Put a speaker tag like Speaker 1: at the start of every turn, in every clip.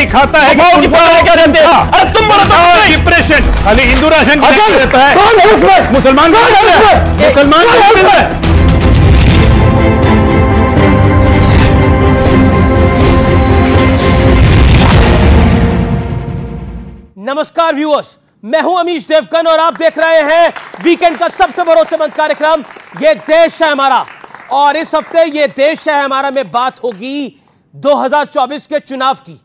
Speaker 1: दिखाता है
Speaker 2: कि क्या रहते हैं। अरे तुम बोलो तो
Speaker 1: डिप्रेशन खाली हिंदू राशन रहता है, मुसलमान मुसलमान।
Speaker 2: नमस्कार व्यूअर्स, मैं हूं अमीश देवगन और आप देख रहे हैं वीकेंड का सबसे भरोसेमंद कार्यक्रम ये देश है हमारा। और इस हफ्ते ये देश है हमारा में बात होगी 2024 के चुनाव की।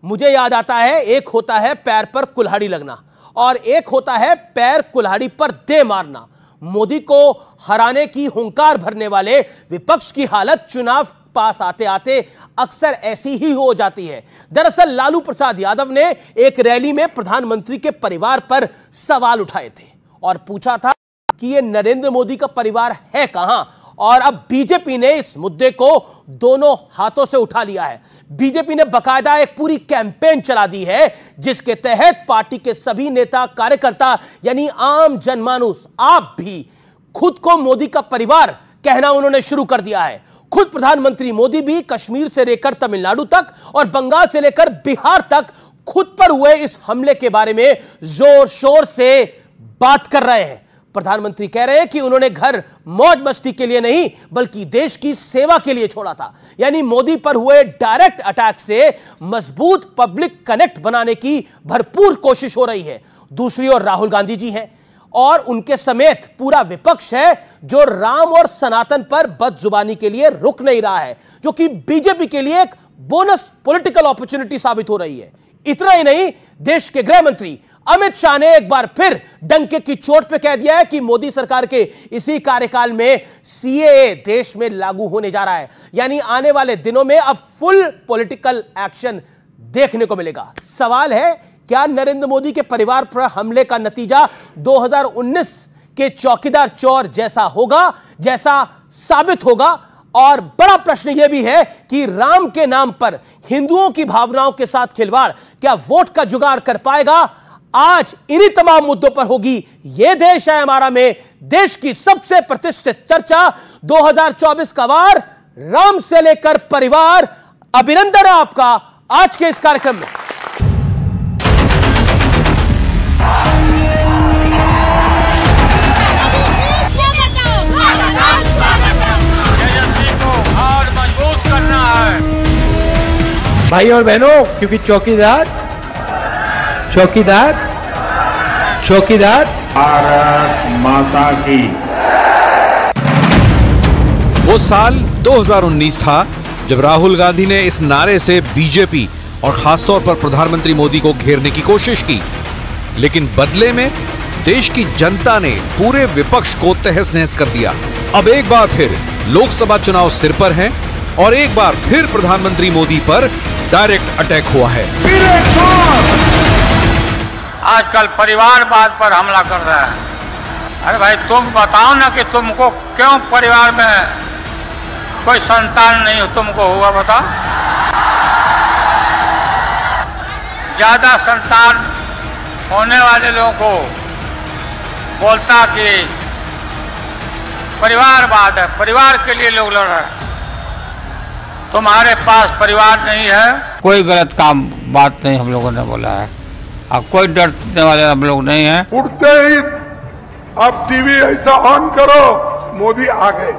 Speaker 2: मुझे याद आता है, एक होता है पैर पर कुल्हाड़ी लगना और एक होता है पैर कुल्हाड़ी पर दे मारना। मोदी को हराने की हुंकार भरने वाले विपक्ष की हालत चुनाव पास आते आते अक्सर ऐसी ही हो जाती है। दरअसल लालू प्रसाद यादव ने एक रैली में प्रधानमंत्री के परिवार पर सवाल उठाए थे और पूछा था कि ये नरेंद्र मोदी का परिवार है कहां। और अब बीजेपी ने इस मुद्दे को दोनों हाथों से उठा लिया है। बीजेपी ने बकायदा एक पूरी कैंपेन चला दी है जिसके तहत पार्टी के सभी नेता कार्यकर्ता यानी आम जनमानुस, आप भी खुद को मोदी का परिवार कहना उन्होंने शुरू कर दिया है। खुद प्रधानमंत्री मोदी भी कश्मीर से लेकर तमिलनाडु तक और बंगाल से लेकर बिहार तक खुद पर हुए इस हमले के बारे में जोर शोर से बात कर रहे हैं। प्रधानमंत्री कह रहे हैं कि उन्होंने घर मौज मस्ती के लिए नहीं बल्कि देश की सेवा के लिए छोड़ा था। यानी मोदी पर हुए डायरेक्ट अटैक से मजबूत पब्लिक कनेक्ट बनाने की भरपूर कोशिश हो रही है। दूसरी ओर राहुल गांधी जी हैं और उनके समेत पूरा विपक्ष है जो राम और सनातन पर बदजुबानी के लिए रुक नहीं रहा है, जो कि बीजेपी के लिए एक बोनस पॉलिटिकल अपॉर्चुनिटी साबित हो रही है। इतना ही नहीं, देश के गृह मंत्री अमित शाह ने एक बार फिर डंके की चोट पे कह दिया है कि मोदी सरकार के इसी कार्यकाल में सीएए देश में लागू होने जा रहा है। यानी आने वाले दिनों में अब फुल पॉलिटिकल एक्शन देखने को मिलेगा। सवाल है, क्या नरेंद्र मोदी के परिवार पर हमले का नतीजा 2019 के चौकीदार चोर जैसा होगा, जैसा साबित होगा? और बड़ा प्रश्न यह भी है कि राम के नाम पर हिंदुओं की भावनाओं के साथ खिलवाड़ क्या वोट का जुगाड़ कर पाएगा? आज इन्हीं तमाम मुद्दों पर होगी यह देश है हमारा में देश की सबसे प्रतिष्ठित चर्चा। 2024 का वार राम से लेकर परिवार। अभिनंदन है आपका आज के इस कार्यक्रम में।
Speaker 3: भाई और बहनों, क्योंकि चौकीदार
Speaker 4: भारत माता की।
Speaker 5: वो साल 2019 था जब राहुल गांधी ने इस नारे से बीजेपी और खासतौर पर प्रधानमंत्री मोदी को घेरने की कोशिश की, लेकिन बदले में देश की जनता ने पूरे विपक्ष को तहस नहस कर दिया। अब एक बार फिर लोकसभा चुनाव सिर पर हैं और एक बार फिर प्रधानमंत्री मोदी पर डायरेक्ट अटैक हुआ है।
Speaker 4: आजकल परिवारवाद पर हमला कर रहा है। अरे भाई, तुम बताओ ना कि तुमको क्यों परिवार में कोई संतान नहीं तुमको हुआ, बताओ। ज्यादा संतान होने वाले लोगों को बोलता कि परिवारवाद है, परिवार के लिए लोग लड़ रहे हैं। तुम्हारे पास परिवार नहीं है,
Speaker 6: कोई गलत बात नहीं हम लोगों ने बोला है। अब कोई डरने वाले हम लोग नहीं हैं।
Speaker 7: उठते ही अब टीवी ऐसा ऑन करो, मोदी आ गए,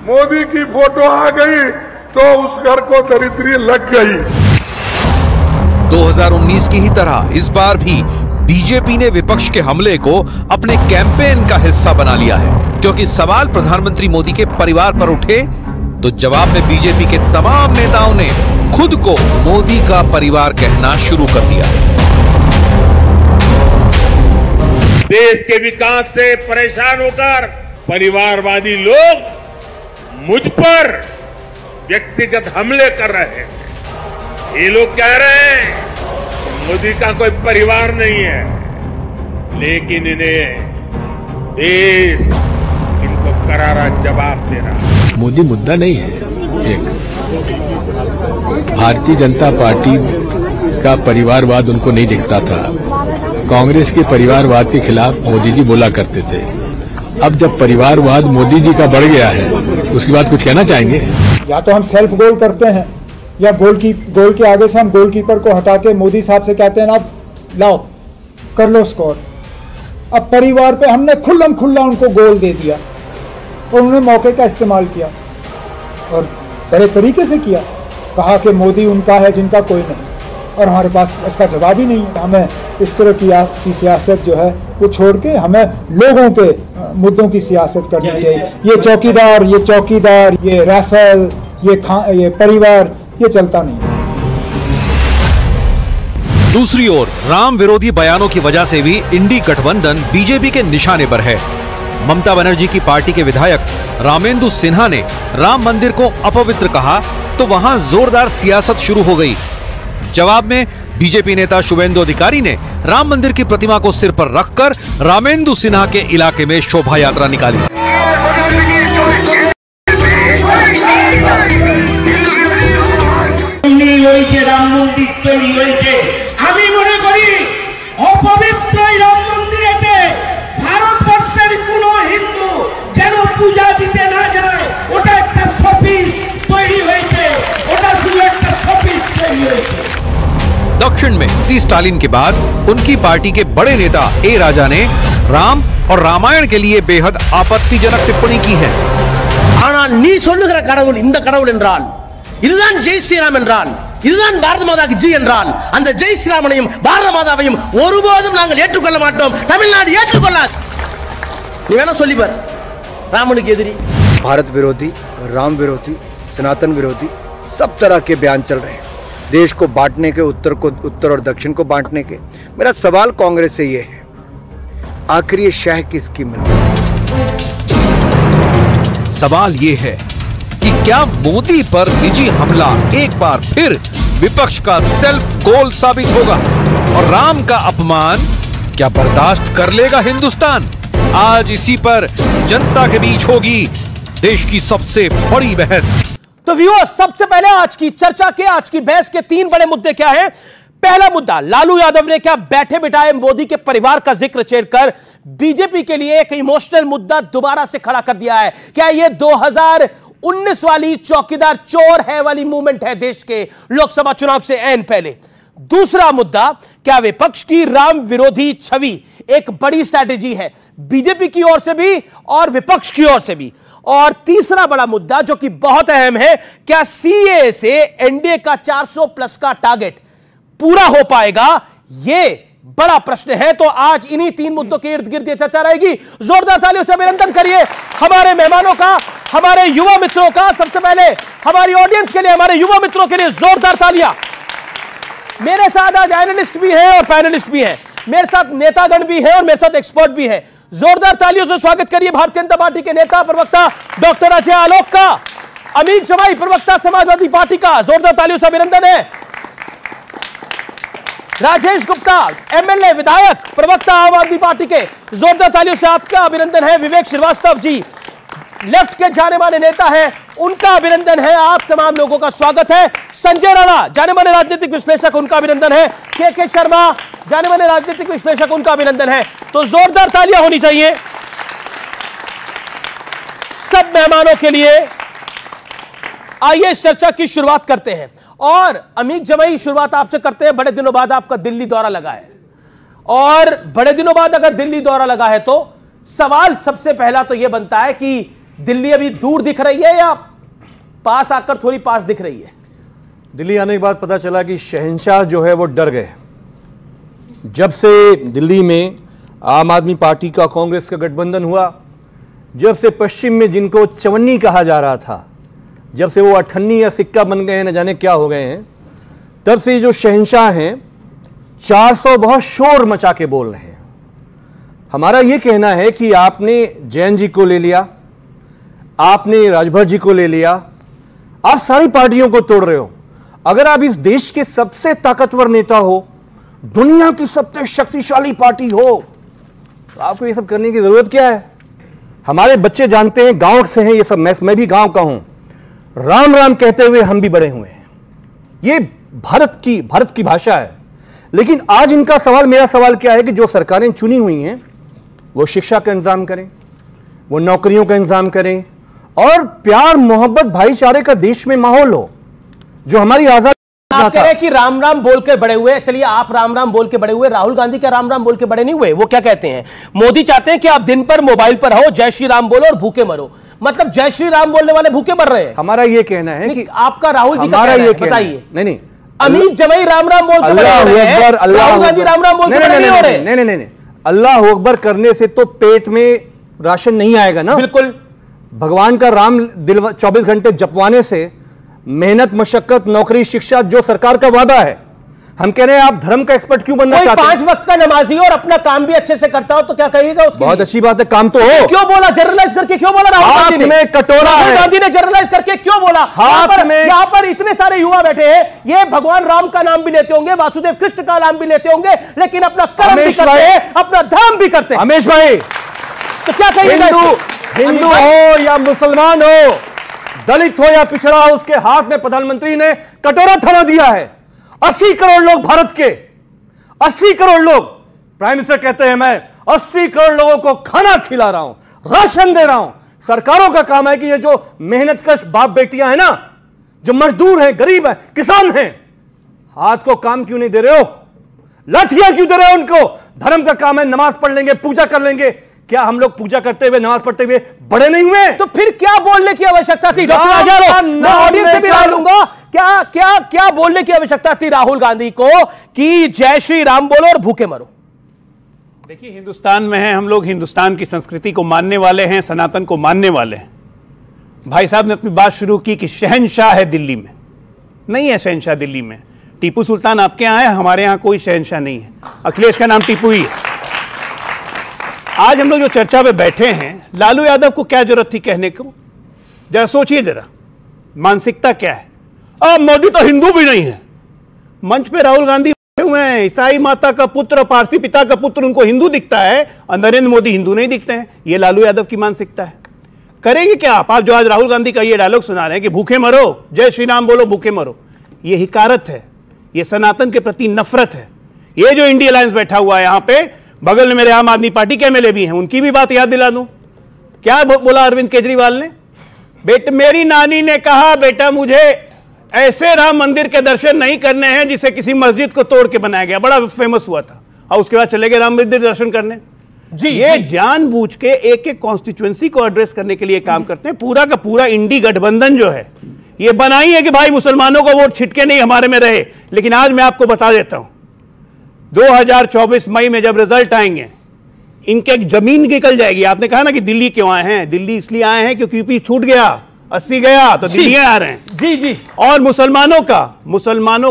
Speaker 7: मोदी की फोटो आ गई तो उस घर को दरिद्री लग गई।
Speaker 5: 2019 की ही तरह इस बार भी बीजेपी ने विपक्ष के हमले को अपने कैंपेन का हिस्सा बना लिया है, क्योंकि सवाल प्रधानमंत्री मोदी के परिवार पर उठे तो जवाब में बीजेपी के तमाम नेताओं ने खुद को मोदी का परिवार कहना शुरू कर दिया।
Speaker 1: देश के विकास से परेशान होकर परिवारवादी लोग मुझ पर व्यक्तिगत हमले कर रहे हैं। ये लोग कह रहे हैं मोदी का कोई परिवार नहीं है, लेकिन इन्हें देश इनको करारा जवाब दे रहा है।
Speaker 3: मोदी मुद्दा नहीं है। एक भारतीय जनता पार्टी का परिवारवाद उनको नहीं दिखता था। कांग्रेस के परिवारवाद के खिलाफ मोदी जी बोला करते थे। अब जब परिवारवाद मोदी जी का बढ़ गया है, उसके बाद कुछ कहना चाहेंगे?
Speaker 8: या तो हम सेल्फ गोल करते हैं या गोल के आगे से हम गोलकीपर को हटा के मोदी साहब से कहते हैं ना लाओ कर लो स्कोर। अब परिवार पे हमने खुल्लम खुल्ला उनको गोल दे दिया और उन्होंने मौके का इस्तेमाल किया और बड़े तरीके से किया, कहा कि मोदी उनका है जिनका कोई नहीं, और हमारे पास इसका जवाब ही नहीं है। हमें इस तरह की सियासत जो है वो छोड़ के हमें लोगों के मुद्दों की सियासत करनी चाहिए। ये चौकीदार, ये राफेल, ये परिवार, ये चलता नहीं।
Speaker 5: दूसरी ओर राम विरोधी बयानों की वजह से भी इंडी गठबंधन बीजेपी के निशाने पर है। ममता बनर्जी की पार्टी के विधायक रामेंदु सिन्हा ने राम मंदिर को अपवित्र कहा तो वहां जोरदार सियासत शुरू हो गई। जवाब में बीजेपी नेता शुभेंदु अधिकारी ने राम मंदिर की प्रतिमा को सिर पर रखकर रामेंदु सिन्हा के इलाके में शोभा यात्रा निकाली।
Speaker 9: राम मंदिर तैरी হয়েছে আমি মনে করি অপবিত্র রাম মন্দিরেতে ভারতবর্ষের কোন হিন্দু যেন পূজা দিতে না যায়, ওটা একটা শপিস তৈরি হয়েছে, ওটা শুধু একটা শপিস তৈরি হয়েছে।
Speaker 5: दक्षिण में स्टालिन के बाद उनकी पार्टी के बड़े नेता ए राजा ने राम और रामायण के लिए बेहद आपत्तिजनक टिप्पणी की है।
Speaker 2: ஆனால் நீ சொல்லுகிற கடவுள் இந்த கடவுள் என்றால், இதுதான் ஜெய் ஸ்ரீராம் என்றால், இதுதான் பாரத மாதாக்கு ஜி என்றால், அந்த ஜெய் ஸ்ரீராமனையும் பாரத மாதாவையும் ஒருபோதும் நாங்கள் ஏற்றுக்கொள்ள மாட்டோம், தமிழ்நாடு ஏற்றுக்கொள்ளாது। நீ வேணா சொல்லி பார், ராமனுக்கு எதிரி,
Speaker 10: भारत विरोधी, राम विरोधी, सनातन विरोधी सब तरह के बयान चल रहे हैं, देश को बांटने के, उत्तर और दक्षिण को बांटने के। मेरा सवाल कांग्रेस से ये है, आखिर ये शह किसकी मिल रही है?
Speaker 5: सवाल ये है कि क्या मोदी पर निजी हमला एक बार फिर विपक्ष का सेल्फ गोल साबित होगा और राम का अपमान क्या बर्दाश्त कर लेगा हिंदुस्तान? आज इसी पर जनता के बीच होगी देश की सबसे बड़ी बहस।
Speaker 2: तो व्यूअर्स, सबसे पहले आज की चर्चा के, आज की बहस के 3 बड़े मुद्दे क्या हैं। पहला मुद्दा, लालू यादव ने क्या बैठे बिठाए मोदी के परिवार का जिक्र छेड़कर बीजेपी के लिए एक इमोशनल मुद्दा दोबारा से खड़ा कर दिया है? क्या ये 2019 वाली चौकीदार चोर है वाली मूवमेंट है देश के लोकसभा चुनाव से ऐन पहले? दूसरा मुद्दा, क्या विपक्ष की राम विरोधी छवि एक बड़ी स्ट्रैटेजी है बीजेपी की ओर से भी और विपक्ष की ओर से भी? और तीसरा बड़ा मुद्दा जो कि बहुत अहम है, क्या सीए से एनडीए का 400 प्लस का टारगेट पूरा हो पाएगा? ये बड़ा प्रश्न है। तो आज इन्हीं 3 मुद्दों के इर्द गिर्द चर्चा रहेगी। जोरदार तालियों से अभिनंदन करिए हमारे मेहमानों का, हमारे युवा मित्रों का। सबसे पहले हमारी ऑडियंस के लिए, हमारे युवा मित्रों के लिए जोरदार तालियां। मेरे साथ आज एनालिस्ट भी हैं और पैनलिस्ट भी हैं, मेरे साथ नेतागण भी हैं और मेरे साथ एक्सपर्ट भी हैं। जोरदार तालियों से स्वागत करिए भारतीय जनता पार्टी के नेता प्रवक्ता डॉक्टर अजय आलोक का, अमित जमाई प्रवक्ता समाजवादी पार्टी का, जोरदार तालियों से अभिनंदन है। राजेश गुप्ता एमएलए विधायक प्रवक्ता आम आदमी पार्टी के, जोरदार तालियों से आपका अभिनंदन है। विवेक श्रीवास्तव जी लेफ्ट के जाने माने नेता हैं, उनका अभिनंदन है। आप तमाम लोगों का स्वागत है। संजय राणा जाने माने राजनीतिक विश्लेषक, उनका अभिनंदन है। के शर्मा जाने माने राजनीतिक विश्लेषक, उनका अभिनंदन है। तो जोरदार तालियां होनी चाहिए सब मेहमानों के लिए। आइए चर्चा की शुरुआत करते हैं और अमित जमाई शुरुआत आपसे करते हैं। बड़े दिनों बाद आपका दिल्ली दौरा लगा है और बड़े दिनों बाद अगर दिल्ली दौरा लगा है तो सवाल सबसे पहला तो यह बनता है कि दिल्ली अभी दूर दिख रही है या पास आकर थोड़ी पास दिख रही है?
Speaker 11: दिल्ली आने के बाद पता चला कि शहंशाह जो है वो डर गए। जब से दिल्ली में आम आदमी पार्टी का कांग्रेस का गठबंधन हुआ, जब से पश्चिम में जिनको चवन्नी कहा जा रहा था, जब से वो अठन्नी या सिक्का बन गए हैं, न जाने क्या हो गए हैं, तब से जो शहंशाह हैं 400 बहुत शोर मचा के बोल रहे हैं। हमारा ये कहना है कि आपने जैन जी को ले लिया, आपने राजभर जी को ले लिया, आप सारी पार्टियों को तोड़ रहे हो। अगर आप इस देश के सबसे ताकतवर नेता हो, दुनिया की सबसे शक्तिशाली पार्टी हो, तो आपको ये सब करने की जरूरत क्या है? हमारे बच्चे जानते हैं, गांव से हैं ये सब, मैं भी गांव का हूं। राम राम कहते हुए हम भी बड़े हुए हैं। ये भारत की भाषा है। लेकिन आज इनका सवाल, मेरा सवाल क्या है कि जो सरकारें चुनी हुई हैं वो शिक्षा का इंतजाम करें, वो नौकरियों का इंतजाम करें और प्यार मोहब्बत भाईचारे का देश में माहौल हो। जो हमारी आजादी।
Speaker 2: आप कह रहे हैं कि राम राम बोल के बड़े हुए, चलिए आप राम राम बोल के बड़े हुए, राहुल गांधी क्या राम राम बोल के बड़े नहीं हुए? वो क्या कहते हैं, मोदी चाहते हैं कि आप दिन पर मोबाइल पर रहो, जय श्री राम बोलो और भूखे मरो। मतलब जय श्री राम बोलने वाले भूखे मर रहे हैं।
Speaker 11: हमारा ये कहना है कि
Speaker 2: आपका राहुल जी का कहना है, बताइए।
Speaker 11: नहीं,
Speaker 2: अमित जमाई राम राम बोल के बड़े हो रहे हैं, राहुल गांधी राम राम बोल के बड़े नहीं हो रहे।
Speaker 11: नहीं, अल्लाह अकबर करने से तो पेट में राशन नहीं आएगा ना।
Speaker 2: बिल्कुल।
Speaker 11: भगवान का राम दिल 24 घंटे जपवाने से मेहनत, मशक्कत, नौकरी, शिक्षा जो सरकार का वादा है, हम कह रहे हैं आप धर्म का एक्सपर्ट क्यों बनना चाहते हैं?
Speaker 2: 5 वक्त का नमाजी और अपना काम भी अच्छे से करता हो तो क्या कहिएगा उसके?
Speaker 11: बहुत अच्छी बात है, काम तो हो।
Speaker 2: क्यों बोला जनरलाइज करके? क्यों बोला राहुल गांधी ने?
Speaker 11: कटोरा
Speaker 2: राहुल गांधी ने जनरलाइज करके क्यों बोला?
Speaker 11: हाथ में
Speaker 2: यहां पर इतने सारे युवा बैठे हैं, ये भगवान राम का नाम भी लेते होंगे, वासुदेव कृष्ण का नाम भी लेते होंगे, लेकिन अपना कर्म भी करते हैं, अपना धर्म भी करते हैं।
Speaker 11: रमेश भाई,
Speaker 2: तो क्या कहिएगा?
Speaker 11: हिंदू हो या मुसलमान हो, दलित हो या पिछड़ा हो, उसके हाथ में प्रधानमंत्री ने कटोरा थमा दिया है। 80 करोड़ लोग भारत के, 80 करोड़ लोग, प्राइम मिनिस्टर कहते हैं मैं 80 करोड़ लोगों को खाना खिला रहा हूं, राशन दे रहा हूं। सरकारों का काम है कि ये जो मेहनतकश बाप बेटियां हैं ना, जो मजदूर हैं, गरीब हैं, किसान हैं, हाथ को काम क्यों नहीं दे रहे हो? लाठियां क्यों दे रहे हो उनको? धर्म का काम है, नमाज पढ़ लेंगे, पूजा कर लेंगे। क्या हम लोग पूजा करते हुए, नमाज पढ़ते हुए बड़े नहीं हुए?
Speaker 2: तो फिर क्या बोलने की आवश्यकता थी? डॉक्टर आजाद, मैं ऑडियंस से भी राय लूंगा, क्या क्या क्या बोलने की आवश्यकता थी राहुल गांधी को कि जय श्री राम बोलो और भूखे मरो?
Speaker 12: देखिए, हिंदुस्तान में है हम लोग, हिंदुस्तान की संस्कृति को मानने वाले हैं, सनातन को मानने वाले हैं। भाई साहब ने अपनी बात शुरू की कि शहंशाह है दिल्ली में। नहीं है शहंशाह दिल्ली में। टीपू सुल्तान आपके यहाँ है, हमारे यहाँ कोई शहंशाह नहीं है। अखिलेश का नाम टीपू ही है। आज हम लोग जो चर्चा में बैठे हैं, लालू यादव को क्या जरूरत थी कहने को? जरा सोचिए, जरा मानसिकता क्या है। अब मोदी तो हिंदू भी नहीं है। मंच पे राहुल गांधी हुए हैं, ईसाई माता का पुत्र, पारसी पिता का पुत्र, उनको हिंदू दिखता है, और नरेंद्र मोदी हिंदू नहीं दिखते हैं। ये लालू यादव की मानसिकता है। करेंगे क्या आप जो आज राहुल गांधी का ये डायलॉग सुना रहे हैं कि भूखे मरो, जय श्री राम बोलो, भूखे मरो? ये हिकारत है, ये सनातन के प्रति नफरत है। ये जो इंडिया अलायंस बैठा हुआ है यहाँ पे, बगल में मेरे आम आदमी पार्टी के एमएलए भी हैं, उनकी भी बात याद दिला दूं। क्या बोला अरविंद केजरीवाल ने? बेटा, मेरी नानी ने कहा बेटा मुझे ऐसे राम मंदिर के दर्शन नहीं करने हैं जिसे किसी मस्जिद को तोड़ के बनाया गया। बड़ा फेमस हुआ था, और उसके बाद चले गए राम मंदिर दर्शन करने। जी, ये जानबूझ के एक एक कॉन्स्टिट्यूएंसी को एड्रेस करने के लिए काम करते हैं। पूरा का पूरा इंडी गठबंधन जो है, ये बनाई है कि भाई मुसलमानों को वोट छिटके नहीं हमारे में रहे। लेकिन आज मैं आपको बता देता हूं, 2024 मई में जब रिजल्ट आएंगे, इनके एक जमीन निकल जाएगी। आपने कहा ना कि दिल्ली क्यों आए हैं? दिल्ली इसलिए आए हैं क्योंकि यूपी छूट गया, 80 गया तो दिल्ली आ रहे हैं।
Speaker 2: जी जी।
Speaker 12: और मुसलमानों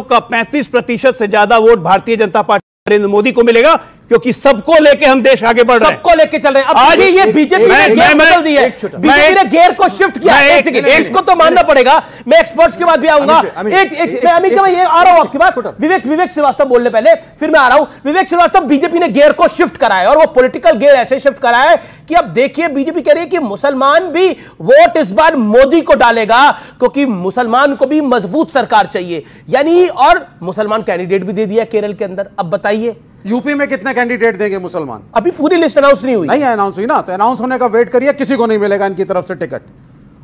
Speaker 12: का 35% से ज्यादा वोट भारतीय जनता पार्टी नरेंद्र मोदी को मिलेगा, क्योंकि सबको लेके हम देश आगे बढ़ रहे हैं।
Speaker 2: सबको लेके चल रहे हैं। अब आज ये बीजेपी ने गियर बदल दी है, बीजेपी ने गियर को शिफ्ट किया है। इसको तो मानना पड़ेगा। मैं एक्सपर्ट्स के बाद भी आऊंगा। ये आ रहा हूं आपकी बात। विवेक श्रीवास्तव बोलने पहले, फिर मैं आ रहा हूं। विवेक श्रीवास्तव, बीजेपी ने गियर को शिफ्ट करा है, और वो पॉलिटिकल गियर ऐसे शिफ्ट करा है कि अब देखिए, बीजेपी कह रही है कि मुसलमान भी वोट इस बार मोदी को डालेगा, क्योंकि मुसलमान को भी मजबूत सरकार चाहिए। यानी, और मुसलमान कैंडिडेट भी दे दिया केरल के अंदर। अब बताइए
Speaker 13: यूपी में कितने कैंडिडेट देंगे मुसलमान?
Speaker 2: अभी पूरी लिस्ट अनाउंस नहीं हुई।
Speaker 13: नहीं अनाउंस हुई ना, तो अनाउंस होने का वेट करिए, किसी को नहीं मिलेगा इनकी तरफ से टिकट।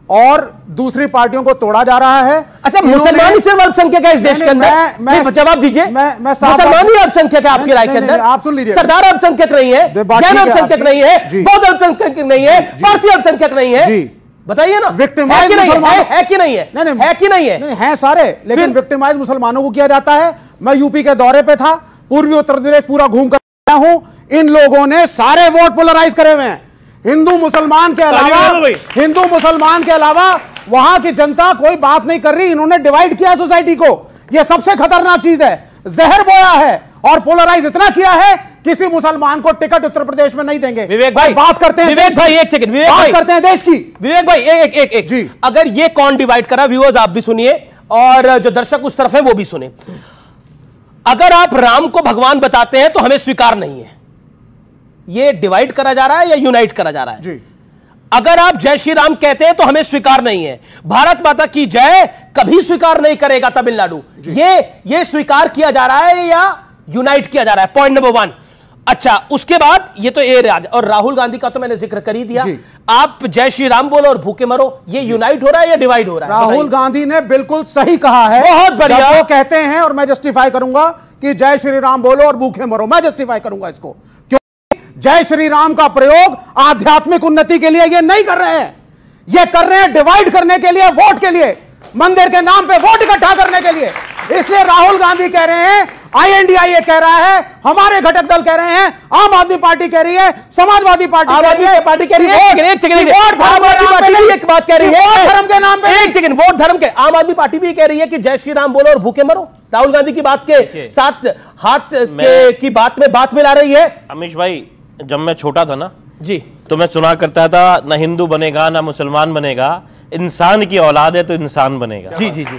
Speaker 13: और दूसरी पार्टियों को तोड़ा जा रहा है।
Speaker 2: अच्छा, मुसलमान ही सिर्फ अल्पसंख्यक है इस देश के अंदर? जवाब दीजिए। मुसलमान ही अल्पसंख्यक है आपकी राय के अंदर? आप सुन लीजिए, सरदार अल्पसंख्यक नहीं है, जैन अल्पसंख्यक नहीं है, बौद्ध अल्पसंख्यक नहीं है, पारसी अल्पसंख्यक नहीं है। बताइए ना, विक्टिमाइज है कि नहीं है? है कि नहीं है?
Speaker 13: है सारे, लेकिन विक्टिमाइज मुसलमानों को किया जाता है। मैं यूपी के दौरे पे था, पूर्वी उत्तर प्रदेश पूरा घूम कर आया हूं। इन लोगों ने सारे वोट पोलराइज करे हुए हैं। हिंदू मुसलमान के अलावा वहां की जनता कोई बात नहीं कर रही। इन्होंने डिवाइड किया सोसाइटी को। यह सबसे खतरनाक चीज है, जहर बोया है, और पोलराइज इतना किया है, किसी मुसलमान को टिकट उत्तर प्रदेश में नहीं देंगे।
Speaker 2: विवेक भाई
Speaker 13: बात करते हैं,
Speaker 2: विवेक भाई एक सेकंड, विवेक भाई
Speaker 13: करते हैं देश की।
Speaker 2: विवेक भाई एक जी, अगर ये कौन डिवाइड करा, व्यूअर्स आप भी सुनिए, और जो दर्शक उस तरफ है वो भी सुने। अगर आप राम को भगवान बताते हैं तो हमें स्वीकार नहीं है, ये डिवाइड करा जा रहा है या यूनाइट करा जा रहा है? जी। अगर आप जय श्री राम कहते हैं तो हमें स्वीकार नहीं है, भारत माता की जय कभी स्वीकार नहीं करेगा तमिलनाडु, ये स्वीकार किया जा रहा है या यूनाइट किया जा रहा है? Point number 1। अच्छा, उसके बाद ये तो ए राज और राहुल गांधी का तो मैंने जिक्र कर ही दिया। आप जय श्री राम बोलो और भूखे मरो, ये यूनाइट हो रहा है या डिवाइड हो रहा है?
Speaker 13: राहुल गांधी ने बिल्कुल सही कहा है।
Speaker 2: बहुत बढ़िया।
Speaker 13: वो कहते हैं और मैं जस्टिफाई करूंगा कि जय श्री राम बोलो और भूखे मरो, मैं जस्टिफाई करूंगा इसको, क्योंकि जय श्री राम का प्रयोग आध्यात्मिक उन्नति के लिए ये नहीं कर रहे हैं, ये कर रहे हैं डिवाइड करने के लिए, वोट के लिए, मंदिर के नाम पे वोट इकट्ठा करने के लिए। इसलिए राहुल गांधी कह रहे हैं, INDIA कह रहा है, हमारे घटक दल कह रहे हैं, आम आदमी पार्टी कह रही है, समाजवादी पार्टी कह रही है,
Speaker 2: एक बात कह रही है,
Speaker 13: धर्म के नाम पे,
Speaker 2: एक सेकंड, वोट धर्म के। आम आदमी पार्टी भी कह रही है कि जय श्री राम बोलो और भूखे मरो। राहुल गांधी की बात के साथ हाथ की बात में बात मिला रही है।
Speaker 14: अमीश भाई, जब मैं छोटा था ना
Speaker 2: जी, तो
Speaker 14: मैं सुना करता था, ना हिंदू बनेगा ना मुसलमान बनेगा, इंसान की औलाद है तो इंसान बनेगा।
Speaker 2: जी जी जी।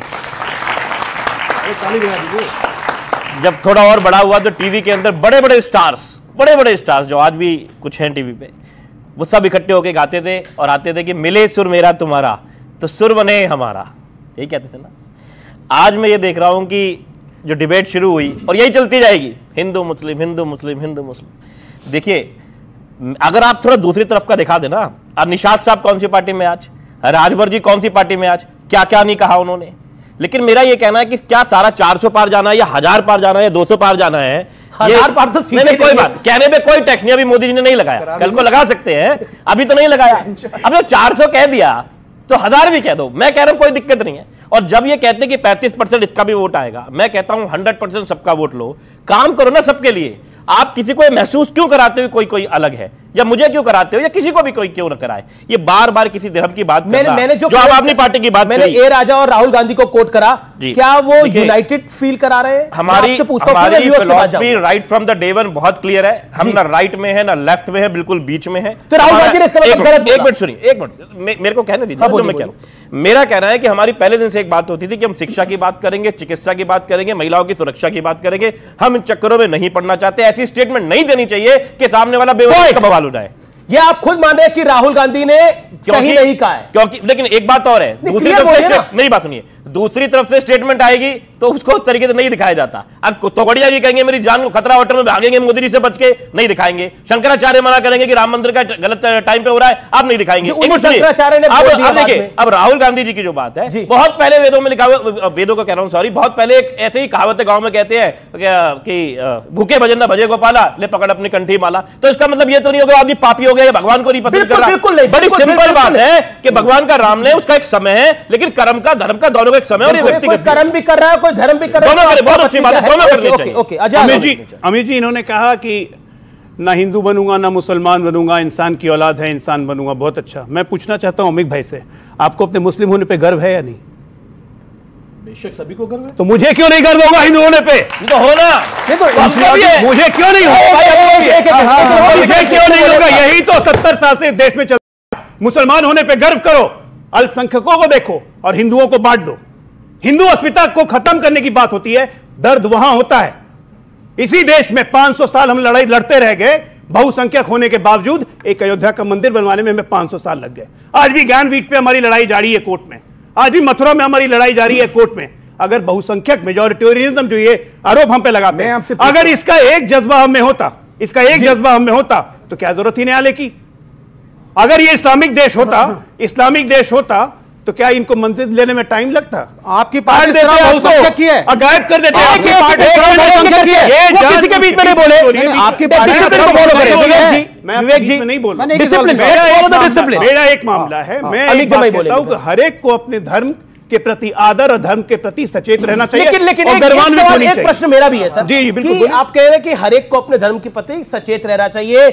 Speaker 14: जब थोड़ा और बड़ा हुआ तो टीवी के अंदर बड़े बड़े स्टार्स जो आज भी कुछ हैं टीवी पे, वो सब इकट्ठे होके गाते थे और आते थे कि मिले सुर मेरा तुम्हारा तो सुर बने हमारा, यही कहते थे ना। आज मैं ये देख रहा हूं कि जो डिबेट शुरू हुई और यही चलती जाएगी, हिंदू मुस्लिम हिंदू मुस्लिम हिंदू मुस्लिम। देखिए, अगर आप थोड़ा दूसरी तरफ का दिखा देना, अब निशात साहब कौन सी पार्टी में आज, राजभर जी कौन सी पार्टी में आज, क्या क्या नहीं कहा उन्होंने। लेकिन मेरा ये कहना है कि क्या सारा 400 पार जाना है या 1000 पार जाना है या 200 पार जाना है,
Speaker 2: 1000 पार तो
Speaker 14: नहीं, कोई बात कहने में कोई टैक्स नहीं। अभी मोदी जी ने नहीं लगाया, कल को लगा सकते हैं, अभी तो नहीं लगाया। अब जब 400 कह दिया तो 1000 भी कह दो, मैं कह रहा हूं कोई दिक्कत नहीं है। और जब ये कहते हैं कि 35% इसका भी वोट आएगा, मैं कहता हूं 100% सबका वोट लो, काम करो ना सबके लिए। आप किसी को महसूस क्यों कराते हो कोई अलग है, या मुझे क्यों कराते हो, या किसी को भी कोई क्यों न कराए। ये बार बार किसी धर्म की बात
Speaker 2: मैंने जो
Speaker 14: आम आदमी पार्टी की बात
Speaker 2: मैंने ए राजा और राहुल गांधी को कोट करा, क्या वो यूनाइटेड फील करा रहे हैं?
Speaker 14: हमारी philosophy right from the day one बहुत क्लियर है, हम ना राइट में है ना लेफ्ट में है, बिल्कुल बीच में है।
Speaker 2: तो राहुल गांधी ने इसका मतलब गलत बोला।
Speaker 14: एक मिनट सुनिए, एक मिनट मेरे को कहने दीजिए जो मैं कह रहा हूं। मेरा कहना है कि हमारी पहले दिन से एक बात होती थी कि हम शिक्षा की बात करेंगे, चिकित्सा की बात करेंगे, महिलाओं की सुरक्षा की बात करेंगे। हम इन चक्करों में नहीं पड़ना चाहते, ऐसी स्टेटमेंट नहीं देनी चाहिए कि सामने वाला बेवजह का बवाल उठाए।
Speaker 2: ये आप खुद मान रहे हैं कि राहुल गांधी ने सही नहीं कहा है,
Speaker 14: क्योंकि लेकिन एक बात और है, दूसरी तरफ से मेरी बात सुनिए, दूसरी तरफ से स्टेटमेंट आएगी तो उसको उस तरीके से नहीं दिखाया जाता। अब तोगड़िया जी कहेंगे मेरी जान को खतरा, होटल में भागेंगे मोदी जी से बच के, नहीं दिखाएंगे। शंकराचार्य मना करेंगे कि राम मंदिर का गलत टाइम पे हो रहा है, आप नहीं दिखाएंगे। अब राहुल गांधी जी की जो बात है, बहुत पहले वेदों में लिखा हुआ, वेदों को कह रहा हूं सॉरी, बहुत पहले एक ऐसे ही कहावत है गांव में, कहते हैं कि भूखे भजन न भजे गोपाला, ले पकड़ अपनी कंठी माला। तो इसका मतलब ये तो नहीं होगा आदमी पापी हो गया या भगवान को नहीं पसंद कर रहा।
Speaker 2: बिल्कुल नहीं,
Speaker 14: बड़ी सिंपल बात है कि भगवान का राम ने उसका एक समय है, लेकिन कर्म का धर्म का दोनों का एक समय, और ये व्यक्तिगत
Speaker 2: कर्म भी कर रहा है, कोई धर्म भी कर रहा है।
Speaker 14: बहुत अच्छी बात है, दोनों करनी चाहिए।
Speaker 12: अमित जी इन्होंने कहा कि ना हिंदू बनूंगा ना मुसलमान बनूंगा, इंसान की औलाद है, इंसान बनूंगा। बहुत अच्छा। मैं पूछना चाहता हूं अमित भाई से, आपको अपने मुस्लिम होने पे गर्व है या नहीं?
Speaker 11: बेशक सभी को गर्व है।
Speaker 12: तो मुझे क्यों नहीं गर्व होगा हिंदू होने पे?
Speaker 14: तो होना
Speaker 12: मुझे क्यों नहीं होगा? मुझे क्यों नहीं होगा? यही तो 70 साल से देश में चल। मुसलमान होने पे गर्व करो, अल्पसंख्यकों को देखो और हिंदुओं को बांट दो। हिंदू अस्मिता को खत्म करने की बात होती है, दर्द वहां होता है। इसी देश में 500 साल हम लड़ाई लड़ते रह गए, बहुसंख्यक होने के बावजूद एक अयोध्या का मंदिर बनवाने में हमें 500 साल लग गए। आज भी ज्ञानपीठ पे हमारी लड़ाई जारी है कोर्ट में, आज भी मथुरा में हमारी लड़ाई जारी है कोर्ट में। अगर बहुसंख्यक मेजॉरिटेरियनिज्म जो ये आरोप हम पे लगाते हैं, अगर इसका एक जज्बा हम में होता, इसका एक जज्बा हम में होता, तो क्या जरूरत ही न्यायालय की? अगर ये इस्लामिक देश होता तो क्या इनको मंजिल लेने में टाइम लगता?
Speaker 13: आपकी पार्टी बहुसंख्यक की है,
Speaker 12: गायब कर देते हैं।
Speaker 2: किसी के बीच में नहीं बोले,
Speaker 13: आपकी पार्टी
Speaker 12: विवेक जी नहीं बोल, मेरा एक मामला है, मैं कहता हूं कि हर एक को अपने धर्म के प्रति आदर और धर्म के प्रति सचेत रहना चाहिए।
Speaker 2: लेकिन एक प्रश्न मेरा भी है सर, जी बिल्कुल, आप कह रहे हैं कि हर एक को अपने धर्म के प्रति सचेत रहना चाहिए,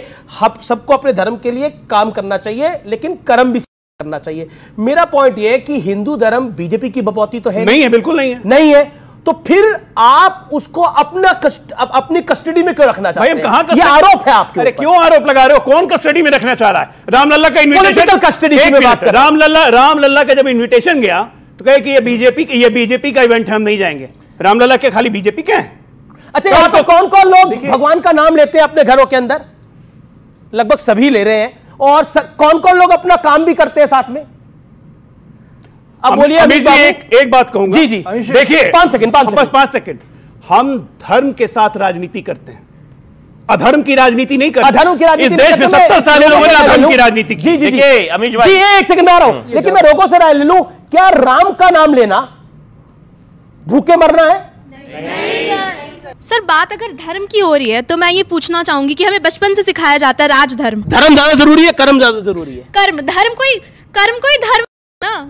Speaker 2: सबको अपने धर्म के लिए काम करना चाहिए, लेकिन कर्म भी करना चाहिए। मेरा पॉइंट यह है कि हिंदू धर्म बीजेपी की बपौती तो है
Speaker 12: नहीं है, बिल्कुल
Speaker 2: नहीं है, तो फिर आप उसको अपनी कस्टडी में क्यों रखना चाहते हैं? कहां ये आरोप है आपके?
Speaker 12: अरे क्यों आरोप लगा रहे हो? कौन कस्टडी में रखना चाह रहा है? रामलल्ला का इन्विटेशन,
Speaker 2: कस्टडी की बात कर,
Speaker 12: रामलल्ला का जब इन्विटेशन गया तो कहे कि ये बीजेपी का इवेंट है, हम नहीं जाएंगे। रामलल्ला के खाली बीजेपी के हैं?
Speaker 2: अच्छा, यहाँ पे कौन कौन लोग भगवान का नाम लेते हैं अपने घरों के अंदर? लगभग सभी ले रहे हैं, और कौन कौन लोग अपना काम भी करते हैं साथ में? अब बोलिए।
Speaker 12: एक बात कहूंगा,
Speaker 2: जी
Speaker 12: देखिए,
Speaker 2: 5 सेकंड,
Speaker 12: बस 5 सेकंड। हम धर्म के साथ राजनीति करते हैं, अधर्म की राजनीति नहीं करते।
Speaker 2: अधर्म की राजनीति
Speaker 12: इस देश में 70 साल लोगों ने अधर्म की राजनीति की।
Speaker 2: जी अमीश भाई, एक सेकंड में आ रहा हूं, लेकिन मैं लोगों से राय ले लूं, क्या राम का नाम लेना भूखे मरना है?
Speaker 15: सर, बात अगर धर्म की हो रही है तो मैं ये पूछना चाहूंगी कि हमें बचपन से सिखाया जाता है राजधर्म।
Speaker 2: धर्म ज्यादा जरूरी है, कर्म ज्यादा जरूरी है?
Speaker 15: कर्म कोई धर्म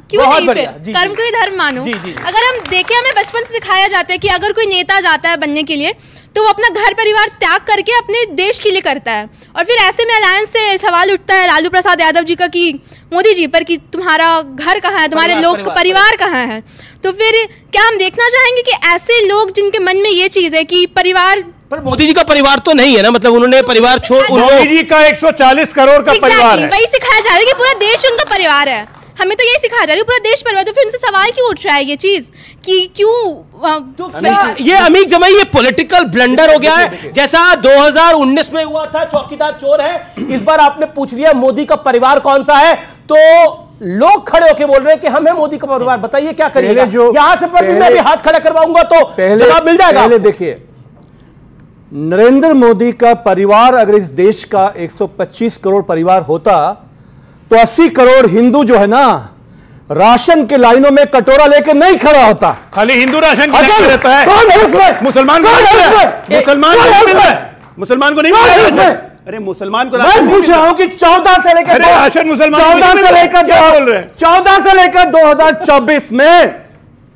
Speaker 15: क्यों नहीं? फिर कर्म को ही धर्म मानो। अगर हम देखें, हमें बचपन से सिखाया जाता है कि अगर कोई नेता जाता है बनने के लिए तो वो अपना घर परिवार त्याग करके अपने देश के लिए करता है। और फिर ऐसे में अलायंस से सवाल उठता है लालू प्रसाद यादव जी का कि मोदी जी पर कि तुम्हारा घर कहाँ है, तुम्हारे लोग परिवार कहाँ है। तो फिर क्या हम देखना चाहेंगे कि ऐसे लोग जिनके मन में ये चीज है कि परिवार,
Speaker 2: पर मोदी जी का परिवार तो नहीं है ना, मतलब उन्होंने परिवार छोड़,
Speaker 12: मोदी जी का 140 करोड़ का परिवार है।
Speaker 15: वही सिखाया जा रहा है कि पूरा देश उनका परिवार है। हमें तो यही सिखाया जा रहा है पूरा देश परिवार। तो फिर उनसे सवाल क्यों उठ रहा है ये चीज कि क्यों
Speaker 2: ये अमीर जमाई ये पॉलिटिकल ब्लंडर हो गया है, जैसा 2019 में हुआ था चौकीदार चोर है, इस बार आपने पूछ लिया मोदी का परिवार कौन सा है, तो लोग खड़े होकर बोल रहे हैं कि हम है मोदी का परिवार। बताइए क्या करिएगा? यहां से पर मैं भी हाथ खड़ा करवाऊंगा तो जवाब मिल जाएगा।
Speaker 11: पहले देखिए, नरेंद्र मोदी का परिवार अगर इस देश का 125 करोड़ परिवार होता तो 80 करोड़ हिंदू जो है ना, राशन के लाइनों में कटोरा लेकर नहीं खड़ा होता।
Speaker 12: खाली हिंदू राशन की लाइन में रहता है, मुसलमान को नहीं मिल रहा है, मुसलमान को नहीं मिल रहा है। अरे मुसलमान को
Speaker 11: मैं पूछ रहा हूं कि 14 से लेकर 2024 में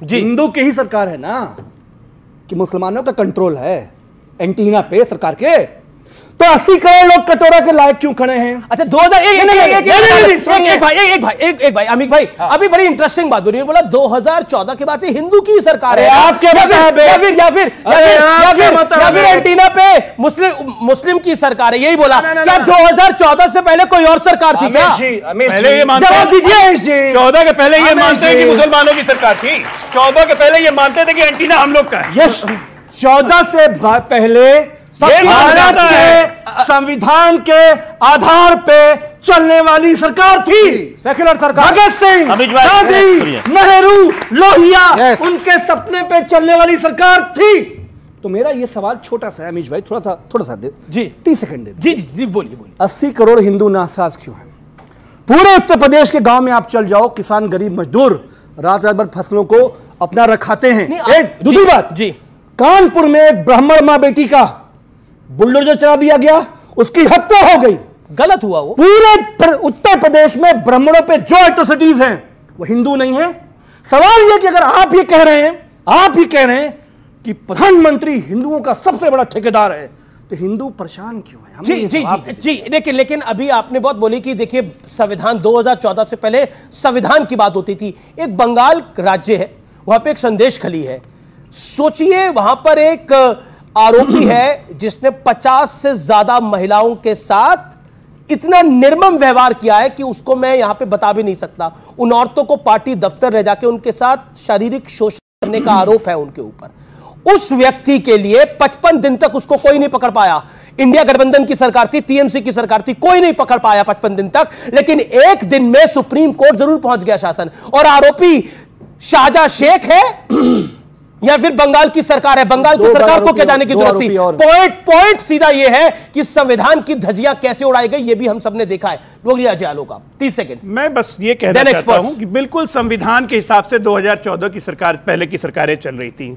Speaker 11: हिंदू की ही सरकार है ना, कि मुसलमानों का कंट्रोल है एंटीना पे सरकार के, तो 80 करोड़ लोग कटोरा के लायक क्यों खड़े हैं?
Speaker 2: अच्छा 2001 भाई अमित भाई, अभी बड़ी इंटरेस्टिंग बात बोली, बोला 2014 के बाद से हिंदू की सरकार है,
Speaker 11: आप क्या
Speaker 2: या फिर एंटीना पे मुस्लिम की सरकार है, यही बोला। क्या 2014 से पहले कोई और सरकार थी क्या?
Speaker 12: जवाब दीजिए। 14 के पहले ये मानते हैं कि मुसलमानों की सरकार थी, 14 के पहले ये मानते थे कि एंटीना हम लोग का है।
Speaker 11: यस, 14 से पहले भारत के संविधान के आधार पे चलने वाली सरकार थी, सेक्युलर सरकार। भगत सिंह, गांधी, नेहरू, लोहिया, उनके सपने पे चलने वाली सरकार थी। तो मेरा ये सवाल छोटा सा है अमीश भाई, थोड़ा सा दे जी, 30 सेकंड दे।
Speaker 2: जी बोलिए।
Speaker 11: 80 करोड़ हिंदू नासाज क्यों है? पूरे उत्तर प्रदेश के गांव में आप चल जाओ, किसान गरीब मजदूर रात भर फसलों को अपना रखाते हैं। दूसरी बात जी, कानपुर में एक ब्राह्मण मां बेटी का बुलडोजर चला दिया गया, उसकी हत्या हो गई।
Speaker 2: गलत हुआ वो।
Speaker 11: पूरे उत्तर प्रदेश में ब्राह्मणों पे जो एट्रोसिटीज हैं वो हिंदू नहीं है। सवाल यह कि अगर आप ये कह रहे हैं कि प्रधानमंत्री हिंदुओं का सबसे बड़ा ठेकेदार है, तो हिंदू परेशान क्यों है?
Speaker 2: जी लेकिन अभी आपने बहुत बोली कि देखिए संविधान 2014 से पहले संविधान की बात होती थी। एक बंगाल राज्य है, वहां पे एक संदेश खली है। सोचिए वहां पर एक आरोपी है जिसने 50 से ज्यादा महिलाओं के साथ इतना निर्मम व्यवहार किया है कि उसको मैं यहां पे बता भी नहीं सकता। उन औरतों को पार्टी दफ्तर ले जाके उनके साथ शारीरिक शोषण करने का आरोप है उनके ऊपर। उस व्यक्ति के लिए 55 दिन तक उसको कोई नहीं पकड़ पाया। इंडिया गठबंधन की सरकार थी, टीएमसी की सरकार थी, कोई नहीं पकड़ पाया 55 दिन तक। लेकिन एक दिन में सुप्रीम कोर्ट जरूर पहुंच गया शासन, और आरोपी शाहजहां शेख है या फिर बंगाल की सरकार है। बंगाल की सरकार को क्या जाने की जरूरत थी? पॉइंट सीधा यह है कि संविधान की धज्जियां कैसे उड़ाई गई, ये भी हम सबने देखा है। लोग आलोक आप 30 सेकंड।
Speaker 12: मैं बस ये कहना चाहता हूं कि बिल्कुल संविधान के हिसाब से 2014 की सरकार, पहले की सरकारें चल रही थी।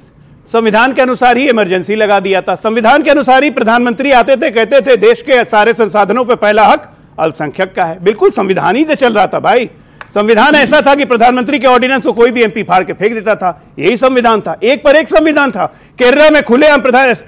Speaker 12: संविधान के अनुसार ही इमरजेंसी लगा दिया था, संविधान के अनुसार ही प्रधानमंत्री आते थे, कहते थे देश के सारे संसाधनों पर पहला हक अल्पसंख्यक का है। बिल्कुल संविधान ही से चल रहा था भाई। संविधान ऐसा था कि प्रधानमंत्री के ऑर्डिनेंस को कोई भी एमपी फाड़ के फेंक देता था। यही संविधान था, एक पर एक संविधान था। केरला में खुले हम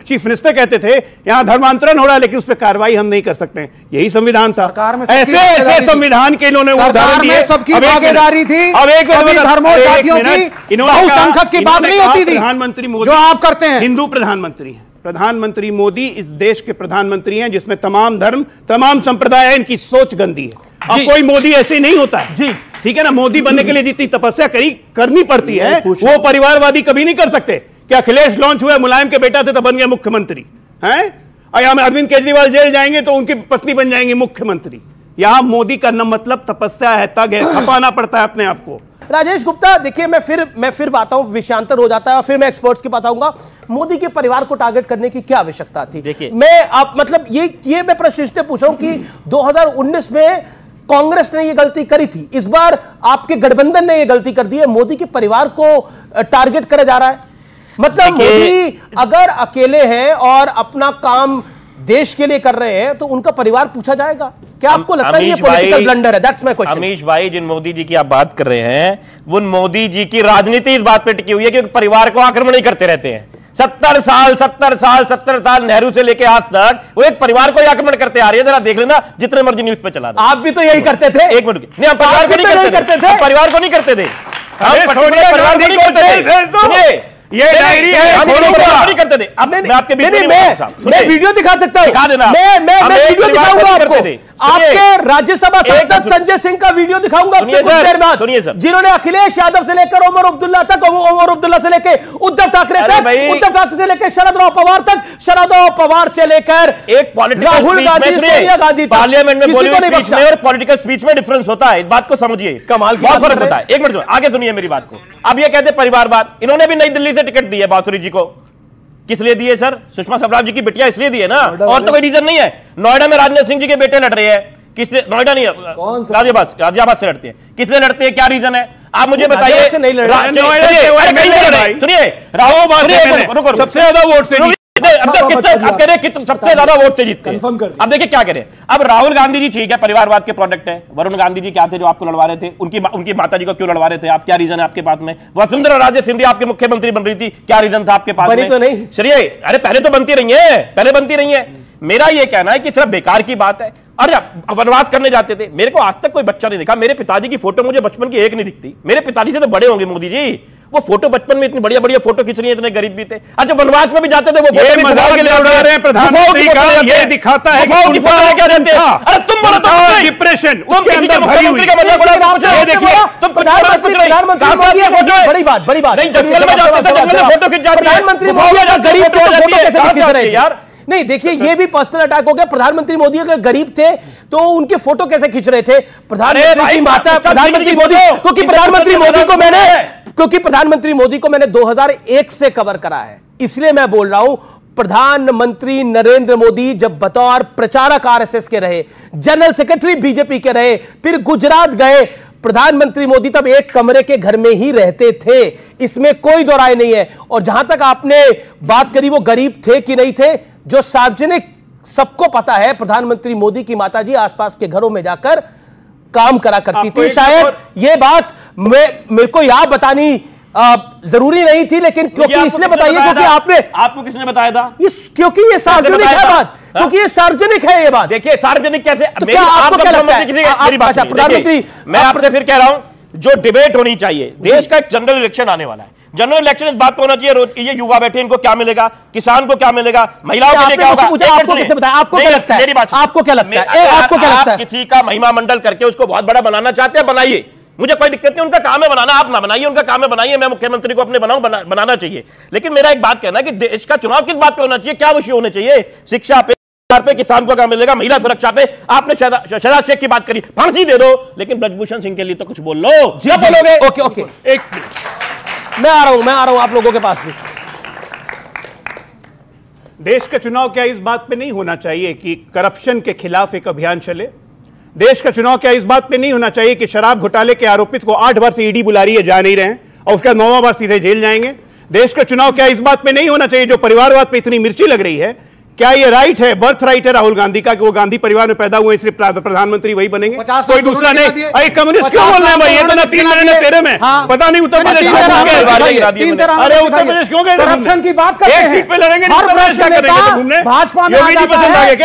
Speaker 12: चीफ मिनिस्टर कहते थे यहां धर्मांतरण हो रहा है लेकिन उस पर कार्रवाई हम नहीं कर सकते, यही संविधान था। ऐसे संविधान के इन्होंने उदाहरण दिए।
Speaker 13: सबकी भागीदारी थी, अब एक धर्मों जातियों की, बहुसंख्यक की बात नहीं होती थी।
Speaker 12: प्रधानमंत्री मोदी
Speaker 13: जो आप करते हैं,
Speaker 12: हिंदू प्रधानमंत्री है। प्रधानमंत्री मोदी इस देश के प्रधानमंत्री हैं जिसमें तमाम धर्म, तमाम संप्रदाय है, इनकी सोच गंदी है। अब कोई मोदी ऐसे नहीं होता है जी, ठीक है ना। मोदी बनने के लिए जितनी तपस्या करनी पड़ती है वो परिवारवादी कभी नहीं कर सकते। क्या अखिलेश लॉन्च हुआ, मुलायम के बेटा थे तो बन गया मुख्यमंत्री हैं? यहां अरविंद केजरीवाल जेल जाएंगे तो उनकी पत्नी बन जाएंगी मुख्यमंत्री। यहां मोदी का न मतलब तपस्या है, तग है, खपाना पड़ता है अपने आप को।
Speaker 2: राजेश गुप्ता, देखिए मैं फिर आता हूं, विषयांतर हो जाता है और फिर मैं एक्सपर्ट्स के पास आऊंगा। मोदी के परिवार को टारगेट करने की क्या आवश्यकता थी? देखिए मैं आप मतलब ये मैं प्रश्न इसलिए पूछ रहा हूं कि 2019 में कांग्रेस ने ये गलती करी थी, इस बार आपके गठबंधन ने ये गलती कर दी है, मोदी के परिवार को टारगेट करा जा रहा है। मतलब मोदी अगर अकेले हैं और अपना काम देश के लिए कर रहे हैं तो उनका परिवार पूछा जाएगा? क्या आपको लगता है ये पॉलिटिकल ब्लंडर है? That's my question.
Speaker 14: अमीश भाई, जिन मोदी जी की आप बात कर रहे हैं वो मोदी जी की राजनीति इस बात पे टिकी हुई है कि परिवार को आक्रमण ही करते रहते हैं। 70 साल नेहरू से लेके आज तक वो एक परिवार को आक्रमण करते आ रही है। जरा देख लेना, जितने मर्जी न्यूज पे चला दो।
Speaker 2: आप भी तो यही करते थे।
Speaker 14: एक मिनट, नहीं हम परिवार को नहीं करते थे, परिवार को नहीं करते थे, परिवार को नहीं करते थे। ये डायरी है, नहीं करते थे। अब मैं आपके
Speaker 2: मैं वीडियो दिखा सकता हूं,
Speaker 14: दिखा देना।
Speaker 2: मैं वीडियो दिखाऊंगा आपको, आपके राज्यसभा सांसद संजय सिंह का वीडियो दिखाऊंगा कुछ देर बाद, जिन्होंने अखिलेश यादव से लेकर ओमर अब्दुल्ला तक, ओमर अब्दुल्ला से लेकर उद्धव ठाकरे तक, उद्धव ठाकरे से लेकर शरद पवार तक, शरद पवार से लेकर
Speaker 14: एक
Speaker 2: राहुल गांधी, सोनिया गांधी,
Speaker 14: पार्लियामेंट में और पॉलिटिकल स्पीच में डिफरेंस होता है। इस बात को समझिए,
Speaker 2: कमाल
Speaker 14: बहुत फर्क होता है। एक मिनट आगे सुनिए मेरी बात को। अब ये कहते परिवारवाद, इन्होंने भी नई दिल्ली से टिकट दी है बांसुरी जी को। किस लिए दिए सर? सुषमा स्वराज जी की बिटिया इसलिए दी है ना, और तो कोई रीजन नहीं है। नोएडा में राजनाथ सिंह जी के बेटे लड़ रहे हैं, किसलिए? नोएडा नहीं, गाजियाबाद से लड़ते हैं। किसलिए लड़ते हैं, क्या रीजन है? आप मुझे बताइए। सुनिए, राहुल सबसे ज्यादा वोट से सबसे ज्यादा वोट से जीतते हैं। अब देखिए क्या करें। अब राहुल गांधी जी ठीक है, परिवारवाद के प्रोडक्ट है। वरुण गांधी जी क्या थे जो आपको लड़वा रहे थे? उनकी माता जी को क्यों लड़वा रहे थे आप? क्या रीजन है आपके पास में? वसुंधरा राजे सिंधिया आपके मुख्यमंत्री बन रही थी, क्या रीजन था आपके पास में?
Speaker 2: तो नहीं
Speaker 14: चलिए, अरे पहले तो बनती रही है, पहले बनती रही है। मेरा ये कहना है कि सिर्फ बेकार की बात है। अरे वनवास करने जाते थे, मेरे को आज तक कोई बच्चा नहीं दिखा। मेरे पिताजी की फोटो मुझे बचपन की एक नहीं दिखती। मेरे पिताजी से तो बड़े होंगे मोदी जी, वो फोटो बचपन में इतनी बढ़िया बढ़िया फोटो खींच रही है, इतने गरीब भी थे। अच्छा, वनवास में भी जाते थे, वो फोटो भी दिखा के ले रहे हैं। प्रधानमंत्री का ये दिखाता है कि फोटो लेके रहते हैं। अरे तुम बोलो तो डिप्रेशन उसके अंदर भरी हुई है। ये देखिए, तुम प्रधानमंत्री
Speaker 2: बड़ी बात
Speaker 14: नहीं, जंगल में जाते थे, जंगल में फोटो खींच जाते।
Speaker 2: प्रधानमंत्री मोदी अगर गरीब थे तो फोटो कैसे खींच रहे थे यार? नहीं, देखिए ये भी पर्सनल अटैक हो गया। प्रधानमंत्री मोदी अगर गरीब थे तो उनके फोटो कैसे खींच रहे थे? प्रधानमंत्री की माता, प्रधानमंत्री मोदी, क्योंकि प्रधानमंत्री मोदी को मैंने 2001 से कवर करा है, इसलिए मैं बोल रहा हूं। प्रधानमंत्री नरेंद्र मोदी जब बतौर प्रचारक आरएसएस के रहे, जनरल सेक्रेटरी बीजेपी के रहे, फिर गुजरात गए, प्रधानमंत्री मोदी तब एक कमरे के घर में ही रहते थे, इसमें कोई दो राय नहीं है। और जहां तक आपने बात करी वो गरीब थे कि नहीं थे, जो सार्वजनिक सबको पता है, प्रधानमंत्री मोदी की माताजी आसपास के घरों में जाकर काम करा करती थी। शायद ये बात मेरे को याद बतानी जरूरी नहीं थी, लेकिन क्योंकि इसलिए बताइए क्योंकि
Speaker 14: आपको किसने बताया था?
Speaker 2: क्योंकि ये सार्वजनिक है बात, क्योंकि ये सार्वजनिक है ये बात।
Speaker 14: देखिए सार्वजनिक कैसे,
Speaker 2: आपको क्या लगता है?
Speaker 14: प्रधानमंत्री, मैं आपसे फिर कह रहा हूं, जो डिबेट होनी चाहिए, देश का एक जनरल इलेक्शन आने वाला है। जनरल इलेक्शन इस बात पे होना चाहिए, ये युवा बैठे इनको क्या मिलेगा, किसान को क्या मिलेगा, महिलाओं के लिए क्या होगा?
Speaker 2: आपको क्या लगता है? आपको क्या लगता है? आपको क्या लगता है?
Speaker 14: किसी का महिमा मंडल करके उसको बहुत बड़ा बनाना चाहते हैं, बनाइए, मुझे कोई दिक्कत नहीं। उनका काम है बनाना, आप ना बनाइए, उनका काम है बनाइए। मैं मुख्यमंत्री को अपने बनाना चाहिए। लेकिन मेरा एक बात कहना है कि देश का चुनाव किस बात पे होना चाहिए, क्या विषय होने चाहिए? शिक्षा पे, किसान को क्या मिलेगा, महिला सुरक्षा पे। आपने शहजाद शेख की बात करी, फांसी दे दो, लेकिन ब्रजभूषण सिंह के लिए तो कुछ बोल लो।
Speaker 2: क्या बोलोगे? ओके, एक मैं आ रहा हूं आप लोगों के पास भी।
Speaker 12: देश का चुनाव क्या इस बात पे नहीं होना चाहिए कि करप्शन के खिलाफ एक अभियान चले? देश का चुनाव क्या इस बात पे नहीं होना चाहिए कि शराब घोटाले के आरोपित को 8 बार से ईडी बुला रही है, जा नहीं रहे हैं, और उसका 9वां बार सीधे जेल जाएंगे? देश का चुनाव क्या इस बात पे नहीं होना चाहिए, जो परिवारवाद पे इतनी मिर्ची लग रही है, क्या ये राइट है, बर्थ राइट है राहुल गांधी का कि वो गांधी परिवार में पैदा हुए, इसलिए प्रधानमंत्री वही बनेंगे, कोई दूसरा नहीं? अरे कम्युनिस्ट क्यों बोल रहे हैं भाई? ये तो ना 3 महीने तेरे में पता नहीं उत्तर प्रदेश क्यों गए? अरे उत्तर प्रदेश क्यों गए?
Speaker 13: करप्शन की बात करते हैं,
Speaker 12: एक सीट पे लड़ेंगे, भाजपा में योगी जी पसंद आ गए?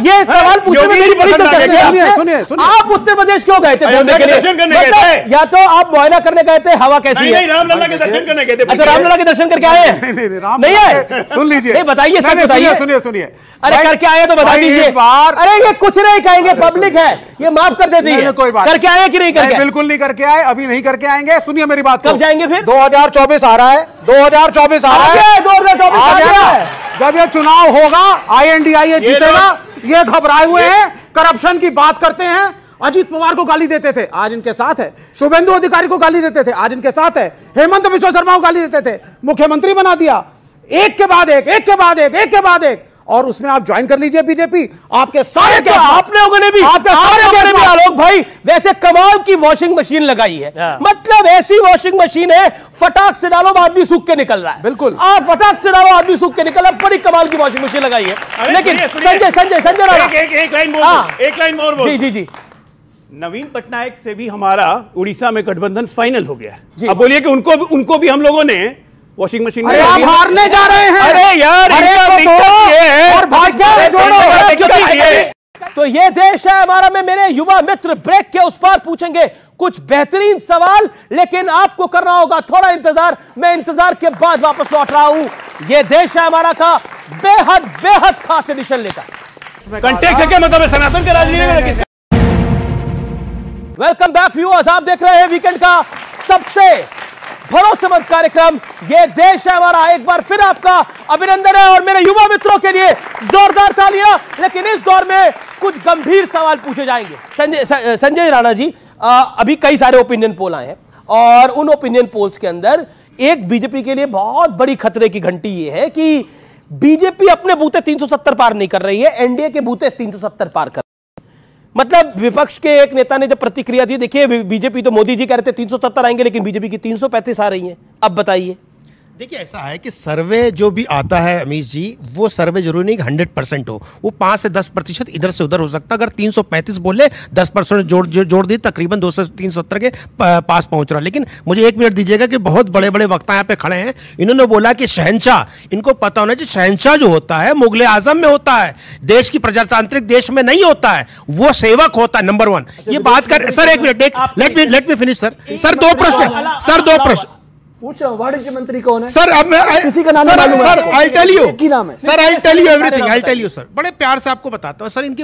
Speaker 2: ये सवाल पूछने, आप उत्तर प्रदेश क्यों गए थे?
Speaker 12: दर्शन करने गए थे,
Speaker 2: या तो आप मुआयना करने गए थे हवा कैसी है?
Speaker 12: रामलला के दर्शन करने गए थे।
Speaker 2: अच्छा, रामलला के दर्शन करके आए? नहीं आए?
Speaker 13: सुन लीजिए,
Speaker 2: नहीं बताइए,
Speaker 13: सुनिए।
Speaker 2: अरे करके आए तो बता दीजिए। अरे ये कुछ नहीं कहेंगे, पब्लिक है, ये माफ कर देती है।
Speaker 13: कोई बात
Speaker 2: करके आए कि नहीं करके?
Speaker 13: बिल्कुल नहीं करके आए, अभी नहीं करके आएंगे। सुनिए मेरी बात,
Speaker 2: कब जाएंगे फिर?
Speaker 13: 2024 आ रहा है, 2024 आ रहा है,
Speaker 2: 2024 आ रहा है।
Speaker 13: जब ये चुनाव होगा, INDIA जीतेगा। ये घबराए हुए हैं, करप्शन की बात करते हैं, अजीत पवार को गाली देते थे, आज इनके साथ है। शुभेंदु अधिकारी को गाली देते थे, आज इनके साथ है। हेमंत बिश्व शर्मा को गाली देते थे, मुख्यमंत्री बना दिया। एक के बाद एक, एक के बाद एक, एक के बाद एक, और उसमें आप ज्वाइन कर लीजिए बीजेपी। आपके सारे
Speaker 2: आप लोगों ने भी, आलोक भाई वैसे कमाल की वॉशिंग मशीन लगाई है। मतलब ऐसी वॉशिंग मशीन है, फटाक से डालो आदमी सूख के निकल रहा है।
Speaker 13: बिल्कुल,
Speaker 2: आप फटाक से डालो आदमी सूख के निकल रहा है। बड़ी कमाल की वॉशिंग मशीन लगाई है। लेकिन संजय राणा,
Speaker 12: एक लाइन और बोल।
Speaker 2: जी,
Speaker 12: नवीन पटनायक से भी हमारा उड़ीसा में गठबंधन फाइनल हो गया है। अब बोलिए कि उनको भी हम लोगों ने वॉशिंग मशीन में
Speaker 13: आप हारने जा रहे हैं।
Speaker 12: अरे यार,
Speaker 13: और भाजपा जोड़ो।
Speaker 2: तो ये देश है हमारा में मेरे युवा मित्र ब्रेक के उस पार पूछेंगे कुछ बेहतरीन सवाल, लेकिन आपको करना होगा थोड़ा इंतजार। मैं इंतजार के बाद वापस लौट रहा हूं। ये देश है हमारा का बेहद खास एडिशन लेकर।
Speaker 12: कंटेक्स्ट क्या मतलब है? सनातन के राजनीति।
Speaker 2: वेलकम बैक व्यूअर्स, आप देख रहे हैं वीकेंड का सबसे भरोसेमंद कार्यक्रम ये देश है हमारा। एक बार फिर आपका अभिनंदन है और मेरे युवा मित्रों के लिए जोरदार तालियां। लेकिन इस दौर में कुछ गंभीर सवाल पूछे जाएंगे। संजय राणा जी, अभी कई सारे ओपिनियन पोल आए हैं और उन ओपिनियन पोल्स के अंदर एक बीजेपी के लिए बहुत बड़ी खतरे की घंटी ये है कि बीजेपी अपने बूते 370 पार नहीं कर रही है, एनडीए के बूते 370 पार कर। मतलब विपक्ष के एक नेता ने जब प्रतिक्रिया दी, देखिए बीजेपी तो मोदी जी कह रहे थे 370 आएंगे, लेकिन बीजेपी की 335 आ रही हैं। अब बताइए।
Speaker 16: देखिए ऐसा है कि सर्वे जो भी आता है अमीश जी, वो सर्वे जरूरी नहीं कि 100% हो, वो 5 से 10% इधर से उधर हो सकता है। अगर 335 बोले 10% जोड़ दी, तकरीबन 200 से 370 के पास पहुंच रहा। लेकिन मुझे 1 मिनट दीजिएगा कि बहुत बड़े बड़े वक्ता यहाँ पे खड़े हैं, इन्होंने बोला कि शहंशाह, इनको पता होना चाहिए शहंशाह जो होता है मुगल आजम में होता है, देश की प्रजातांत्रिक देश में नहीं होता है, वो सेवक होता है। नंबर 1 ये बात कर। Sir 1 minute, let me finish sir 2 प्रश्न
Speaker 11: पूछ रहा हूं, वाणिज्य मंत्री कौन है?
Speaker 16: सर अब मैं
Speaker 11: किसी का नाम
Speaker 16: सर आई टेल यू,
Speaker 11: की नाम है
Speaker 16: sir, I tell you everything, I tell you sir, बड़े प्यार से आपको बताता हूं। सर इनकी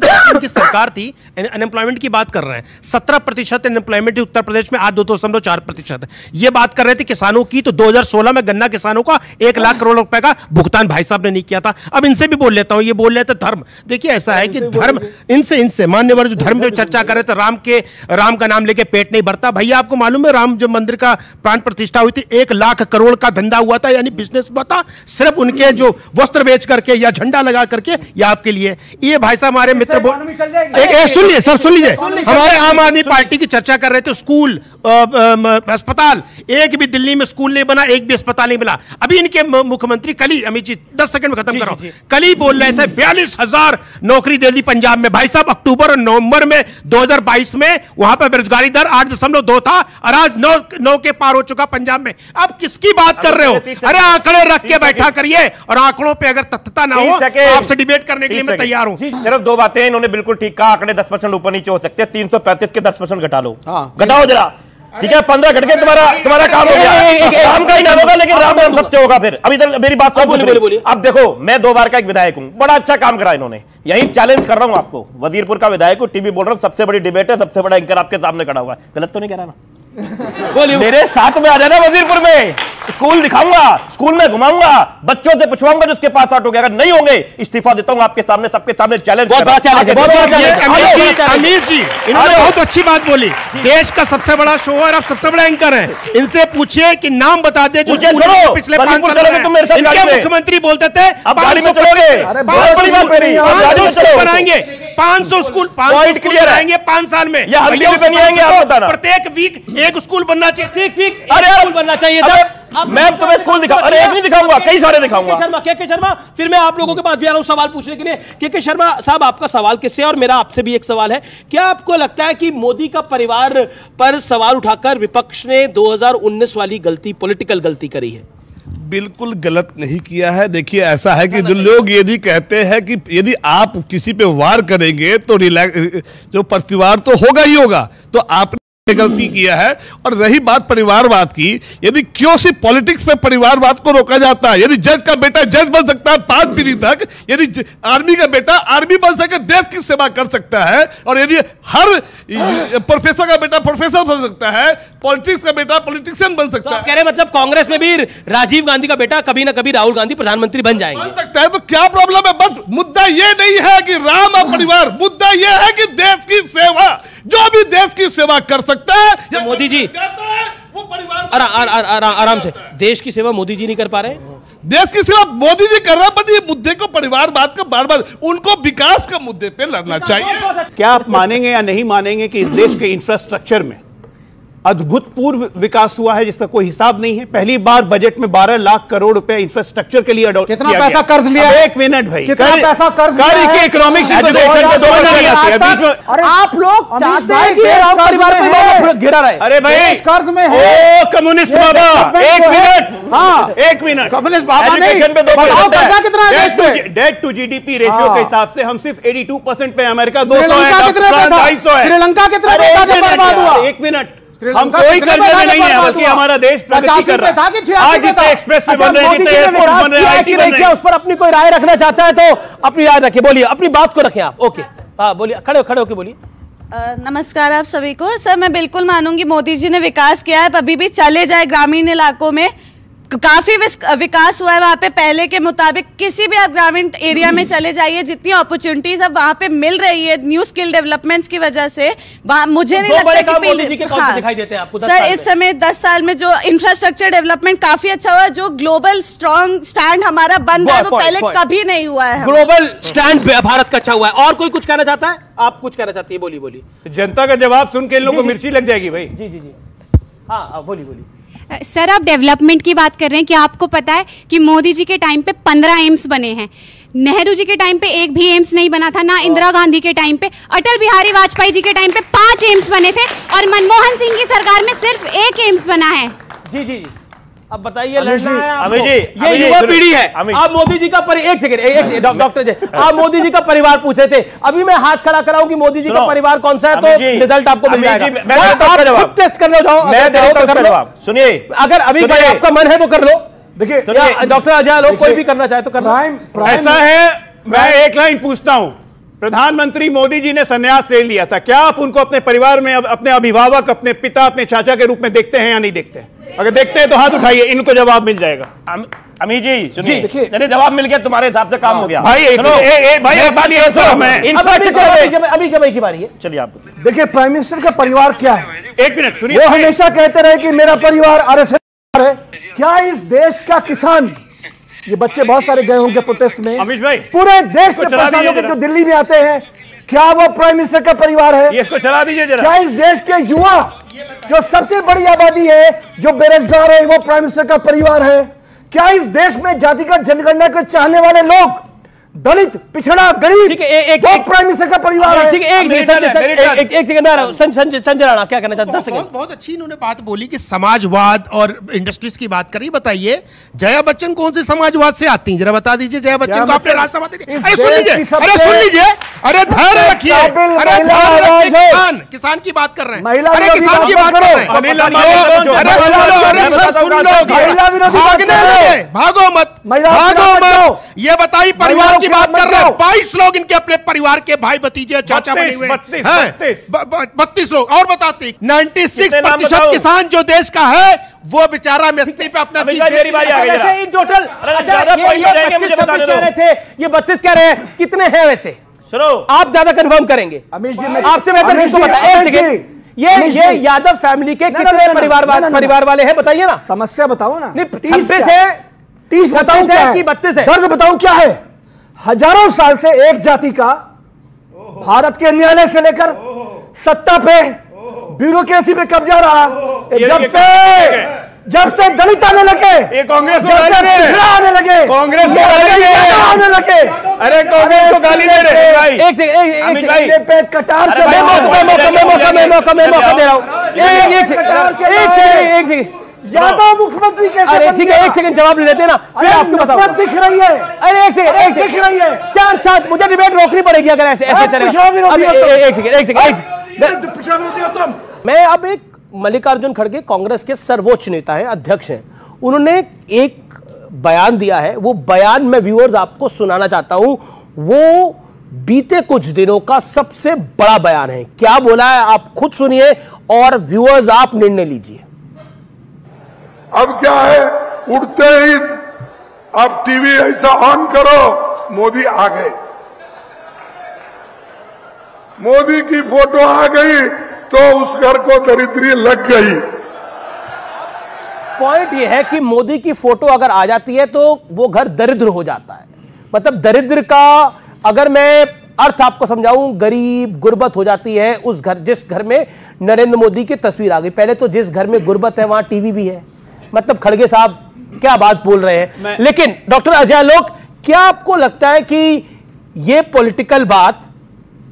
Speaker 16: सरकार थी, अनएम्प्लॉयमेंट की बात कर रहे हैं, 17% अनएम्प्लॉयमेंट उत्तर प्रदेश में, आज 2.4% है। ये बात कर रहे थे किसानों की, तो 2016 में गन्ना किसानों का 1 लाख करोड़ रुपए का भुगतान भाई साहब ने नहीं किया था। अब इनसे भी बोल लेता हूं, ये बोल रहे थे धर्म। देखिए ऐसा है कि धर्म, इनसे मान्यवर जो धर्म पे चर्चा कर रहे थे, राम का नाम लेके पेट नहीं भरता। भैया आपको मालूम है राम जो मंदिर का प्राण प्रतिष्ठा हुई थी, 1 लाख करोड़ का धंधा हुआ था, यानी बिजनेस हुआ था, सिर्फ उनके जो वस्त्र बेच करके या झंडा लगा करके। ये आपके लिए, ये भाई साहब हमारे मित्र सुन लीजिए सर, सुन लीजिए, हमारे आम आदमी पार्टी की चर्चा कर रहे थे, स्कूल अस्पताल, एक भी दिल्ली में स्कूल नहीं बना, एक भी अस्पताल नहीं मिला। अभी इनके मुख्यमंत्री कल ही, अमित जी 10 सेकंड में खत्म कर रहा हूं, कल ही बोल रहे थे 42,000 नौकरी दे दी पंजाब में। भाई साहब अक्टूबर और नवंबर में 2022 में वहां पर बेरोजगारी दर 8.2 था और आज 9 के पार हो चुका पंजाब में। अब किसकी बात कर रहे हो? अरे आंकड़े रख के बैठा करिए, और आंकड़ों पे अगर तथ्यता ना हो तो आपसे डिबेट करने के लिए मैं तैयार हूं।
Speaker 14: सिर्फ 2 बातें इन्होंने बिल्कुल ठीक कहा, आंकड़े 10% ऊपर नीचे हो सकते हैं, 335 के 10% घटा लो, घटाओ जरा, ठीक है, 15 घट के तुम्हारा काम हो गया। राम का ही नाम होगा, लेकिन राम नाम सत्य होगा। फिर अभी तक मेरी बात बोलिए। अब देखो, मैं 2 बार का एक विधायक हूं, बड़ा अच्छा काम करा इन्होंने, यही चैलेंज कर रहा हूं आपको। वजीरपुर का विधायक हूं, टीवी बोल रहा हूं, सबसे बड़ी डिबेट है, सबसे बड़ा एंकर आपके सामने खड़ा हुआ है, गलत तो नहीं कह रहा ना? मेरे साथ में आ जाना वजीरपुर में, स्कूल दिखाऊंगा, स्कूल में घुमाऊंगा, बच्चों से पूछवाऊंगा जिसके पास ऑटो गया, अगर नहीं होंगे इस्तीफा देता हूं आपके सामने, सबके सामने चैलेंज।
Speaker 16: अमीर जी इन्होंने बहुत अच्छी बात बोली, देश का सबसे बड़ा शो है, आप सबसे बड़ा एंकर हैं, इनसे पूछिए कि नाम बता दे जो पिछले 5 साल इनके मुख्यमंत्री बोलते थे।
Speaker 14: अब गाड़ी में चलोगे,
Speaker 16: बनाएंगे 500 स्कूल, 500 क्लियर आएंगे 5 साल में, प्रत्येक वीक एक स्कूल बनना चाहिए।
Speaker 2: ठीक, अरे स्कूल बनना चाहिए था।
Speaker 14: मैं तुम्हें स्कूल दिखाऊं, अरे एक नहीं दिखाऊंगा, कई सारे दिखाऊंगा।
Speaker 2: के शर्मा, फिर मैं आप लोगों के पास भी आ रहा हूं सवाल पूछने के लिए। के शर्मा साहब, आपका सवाल किससे, और मेरा आपसे भी एक सवाल है, क्या आपको लगता है कि मोदी का परिवार पर सवाल उठाकर विपक्ष ने 2019 वाली गलती, पॉलिटिकल गलती करी है?
Speaker 17: बिल्कुल गलत नहीं किया है। देखिए ऐसा है कि जो लोग यदि कहते हैं कि यदि आप किसी पे वार करेंगे तो जो प्रतिवार तो होगा ही होगा, तो आपने गलती किया है। और रही बात परिवारवाद की, यदि क्यों सिर्फ पॉलिटिक्स पे परिवारवाद को रोका जाता है? यदि जज का बेटा जज बन सकता है 5 पीढ़ी तक, यदि आर्मी का बेटा आर्मी बन सके, देश की सेवा कर सकता है, और यदि हर प्रोफेसर का बेटा प्रोफेसर बन सकता है, पॉलिटिक्स का बेटा पॉलिटिशियन बन सकता है।
Speaker 2: कह रहे मतलब कांग्रेस में भी राजीव गांधी का बेटा कभी ना कभी राहुल गांधी प्रधानमंत्री बन जाएंगे,
Speaker 17: बन सकता है, तो क्या प्रॉब्लम है? बस मुद्दा यह नहीं है कि राम और परिवार, मुद्दा यह है कि देश की सेवा, जो भी देश की सेवा कर सकता है
Speaker 2: तो मोदी जी
Speaker 17: वो परिवार
Speaker 2: आराम से, देश की सेवा मोदी जी नहीं कर पा रहे हैं।
Speaker 17: देश की सेवा मोदी जी कर रहे हैं, बट ये मुद्दे को परिवारवाद का बार बार उनको विकास के मुद्दे पे लड़ना चाहिए।
Speaker 12: क्या आप मानेंगे या नहीं मानेंगे कि इस देश के इंफ्रास्ट्रक्चर में अद्भुतपूर्व विकास हुआ है जिसका कोई हिसाब नहीं है। पहली बार बजट में 12 लाख करोड़ रुपए इंफ्रास्ट्रक्चर के लिए
Speaker 13: कितना पैसा कर्ज लिया?
Speaker 12: एक मिनट भाई,
Speaker 13: कितना पैसा कर्ज
Speaker 12: लिया है? इकोनॉमिक्स
Speaker 13: आप लोग चाहते हैं कि परिवार पे गिरा रहे।
Speaker 12: अरे भाई
Speaker 13: कर्ज में है।
Speaker 12: ओ कम्युनिस्ट बाबा, एक मिनट,
Speaker 13: हाँ
Speaker 12: एक मिनट,
Speaker 13: कम्युनिस्ट बाबा नहीं, बताओ कर्जा कितना है देश में?
Speaker 12: डेट टू जीडीपी रेशियो के हिसाब से हम सिर्फ 82% पे, अमेरिका 200 है,
Speaker 13: श्रीलंका कितने बर्बाद हुआ?
Speaker 12: एक मिनट, हम कोई कर्जे में नहीं है, बल्कि हमारा देश प्रगति कर रहा है। आज इतने एक्सप्रेस में बन रहे हैं, एयरपोर्ट बन रहे हैं, आईटी बन रहे हैं।
Speaker 2: उस पर अपनी कोई राय रखना चाहता है तो अपनी राय रखिए, बोलिए, अपनी बात को रखें आप। ओके, हाँ बोलिए, खड़े होके बोलिए।
Speaker 18: नमस्कार आप सभी को। सर मैं बिल्कुल मानूंगी मोदी जी ने विकास किया है, अभी भी चले जाए ग्रामीण इलाकों में काफी विकास हुआ है वहां पे पहले के मुताबिक। किसी भी आप ग्रामीण एरिया में चले जाइए, जितनी अपॉर्चुनिटीज अब वहां पे मिल रही है न्यू स्किल डेवलपमेंट्स की वजह से, मुझे नहीं लगता कि
Speaker 2: दिखाई देते हैं आपको
Speaker 18: सर इस समय 10 साल में जो इंफ्रास्ट्रक्चर डेवलपमेंट काफी अच्छा हुआ है, जो ग्लोबल स्ट्रॉन्ग स्टैंड हमारा बन रहा है वो पहले कभी नहीं हुआ है।
Speaker 2: ग्लोबल स्टैंड भारत का अच्छा हुआ है। और कोई कुछ कहना चाहता है? आप कुछ कहना चाहती है, बोलिए।
Speaker 12: जनता का जवाब सुन के इन लोगों को मिर्ची लग जाएगी भाई।
Speaker 2: जी, हाँ बोलिए।
Speaker 19: सर आप डेवलपमेंट की बात कर रहे हैं कि आपको पता है कि मोदी जी के टाइम पे 15 एम्स बने हैं, नेहरू जी के टाइम पे एक भी एम्स नहीं बना था, ना इंदिरा गांधी के टाइम पे, अटल बिहारी वाजपेयी जी के टाइम पे 5 एम्स बने थे और मनमोहन सिंह की सरकार में सिर्फ 1 एम्स बना है।
Speaker 2: जी, अब बताइए, लड़ना है
Speaker 14: अमित जी,
Speaker 2: ये युवा पीढ़ी है। आप मोदी जी का एक सेकंड डॉक्टर जी, आप मोदी जी का परिवार पूछ रहे थे, अभी मैं हाथ खड़ा कराऊं कि मोदी जी का परिवार कौन सा है तो रिजल्ट आपको मिल जाएगा। आप टेस्ट करने जाओ,
Speaker 14: सुनिए,
Speaker 2: अगर अभी आपका मन है तो कर लो। देखिए डॉक्टर अजय लोग कोई भी करना चाहे तो करना।
Speaker 12: ऐसा है, मैं एक लाइन पूछता हूं, प्रधानमंत्री मोदी जी ने संन्यास ले लिया था, क्या आप उनको अपने परिवार में अपने अभिभावक, अपने पिता, अपने चाचा के रूप में देखते हैं या नहीं देखते हैं? अगर देखते हैं तो हाथ उठाइए, इनको जवाब मिल जाएगा।
Speaker 14: अमित जी सुनिए, चलिए जवाब मिल गया, तुम्हारे हिसाब से काम हो गया
Speaker 12: भाई। भाई एक बात ये
Speaker 2: अभी की बारी है,
Speaker 14: चलिए आप
Speaker 13: देखिए प्राइम मिनिस्टर का परिवार क्या है।
Speaker 12: एक मिनट सुनिए,
Speaker 13: वो हमेशा कहते रहे कि मेरा परिवार आरएसएस है। क्या इस देश का किसान, ये बच्चे बहुत सारे गए होंगे प्रोटेस्ट में,
Speaker 12: अमित भाई
Speaker 13: पूरे देश से परेशान होकर जो दिल्ली में आते हैं, क्या वो प्राइम मिनिस्टर का परिवार है?
Speaker 12: इसको चला दीजिए जरा।
Speaker 13: क्या इस देश के युवा जो सबसे बड़ी आबादी है, जो बेरोजगार है, वो प्राइम मिनिस्टर का परिवार है? क्या इस देश में जातिगत जनगणना को चाहने वाले लोग, दलित, पिछड़ा, गरीब, वो प्राइम मिनिस्टर का परिवार है?
Speaker 2: ठीक है, एक सेकंड संजय राणा क्या कहना चाहते हैं? 10 सेकंड।
Speaker 16: बहुत अच्छी इन्होंने बात बोली कि समाजवाद और इंडस्ट्रीज की बात करी। बताइए जया बच्चन कौन से समाजवाद से आती हैं, जरा बता दीजिए। जया बच्चन को आपने राज्यसभा अरे सुन लीजिए, अरे धैर्य रखिए, अरे किसान की बात कर रहे हैं, अरे किसान की बात कर रहे हैं, भागो मत। ये बताइए परिवार की बात कर रहे हैं, 22 लोग इनके अपने परिवार के भाई भतीजे चाचा बने हुए हैं, 32 लोग। और बताते 96% किसान जो देश का है वो बेचारा मिस्त्री पे अपना
Speaker 2: इन टोटल ये 32 कह रहे हैं, कितने हैं वैसे? सुनो, आप ज्यादा कंफर्म करेंगे, अमित जी आपसे बेहतर किसको पता है? ये यादव फैमिली के कितने परिवार वाले हैं बताइए ना।
Speaker 13: समस्या बताओ ना।
Speaker 2: 30 है,
Speaker 13: 30 बताऊं क्या है?
Speaker 2: 32 है?
Speaker 13: दर्द बताऊं क्या है? हजारों साल से एक जाति का भारत के न्यायालय से लेकर सत्ता पे, ब्यूरोक्रेसी पे कब्जा रहा। जब से दलित आने लगे,
Speaker 12: ये कांग्रेस को
Speaker 13: आने लगे,
Speaker 12: कांग्रेस को
Speaker 13: आने लगे,
Speaker 12: अरे कांग्रेस को गाली दे रहे भाई।
Speaker 13: एक पे कटार से
Speaker 2: मौका दे रहा हूं,
Speaker 13: यादव मुख्यमंत्री कैसे?
Speaker 2: अरे ठीक है, एक सेकंड जवाब ले लेते ना, फिर आपको बताओ।
Speaker 13: दिख रही है।
Speaker 2: अरे एक सेकंड दिख रही है। शांत, मुझे डिबेट रोकनी पड़ेगी अगर ऐसे चलेगा। एक सेकंड, मैं अब एक मल्लिकार्जुन खड़गे कांग्रेस के सर्वोच्च नेता हैं, अध्यक्ष हैं, उन्होंने एक बयान दिया है। वो बयान मैं व्यूअर्स आपको सुनाना चाहता हूं। वो बीते कुछ दिनों का सबसे बड़ा बयान है। क्या बोला है आप खुद सुनिए और व्यूअर्स आप निर्णय लीजिए।
Speaker 7: अब क्या है, उठते ही अब टीवी ऐसा ऑन करो, मोदी आ गए। मोदी की फोटो आ गई तो उस घर को दरिद्री लग गई।
Speaker 2: पॉइंट यह है कि मोदी की फोटो अगर आ जाती है तो वो घर दरिद्र हो जाता है। मतलब दरिद्र का अगर मैं अर्थ आपको समझाऊं, गरीब गुर्बत हो जाती है उस घर, जिस घर में नरेंद्र मोदी की तस्वीर आ गई। पहले तो जिस घर में गुर्बत है वहां टीवी भी है। मतलब खड़गे साहब क्या बात बोल रहे हैं। लेकिन डॉक्टर अजय आलोक, क्या आपको लगता है कि यह पॉलिटिकल बात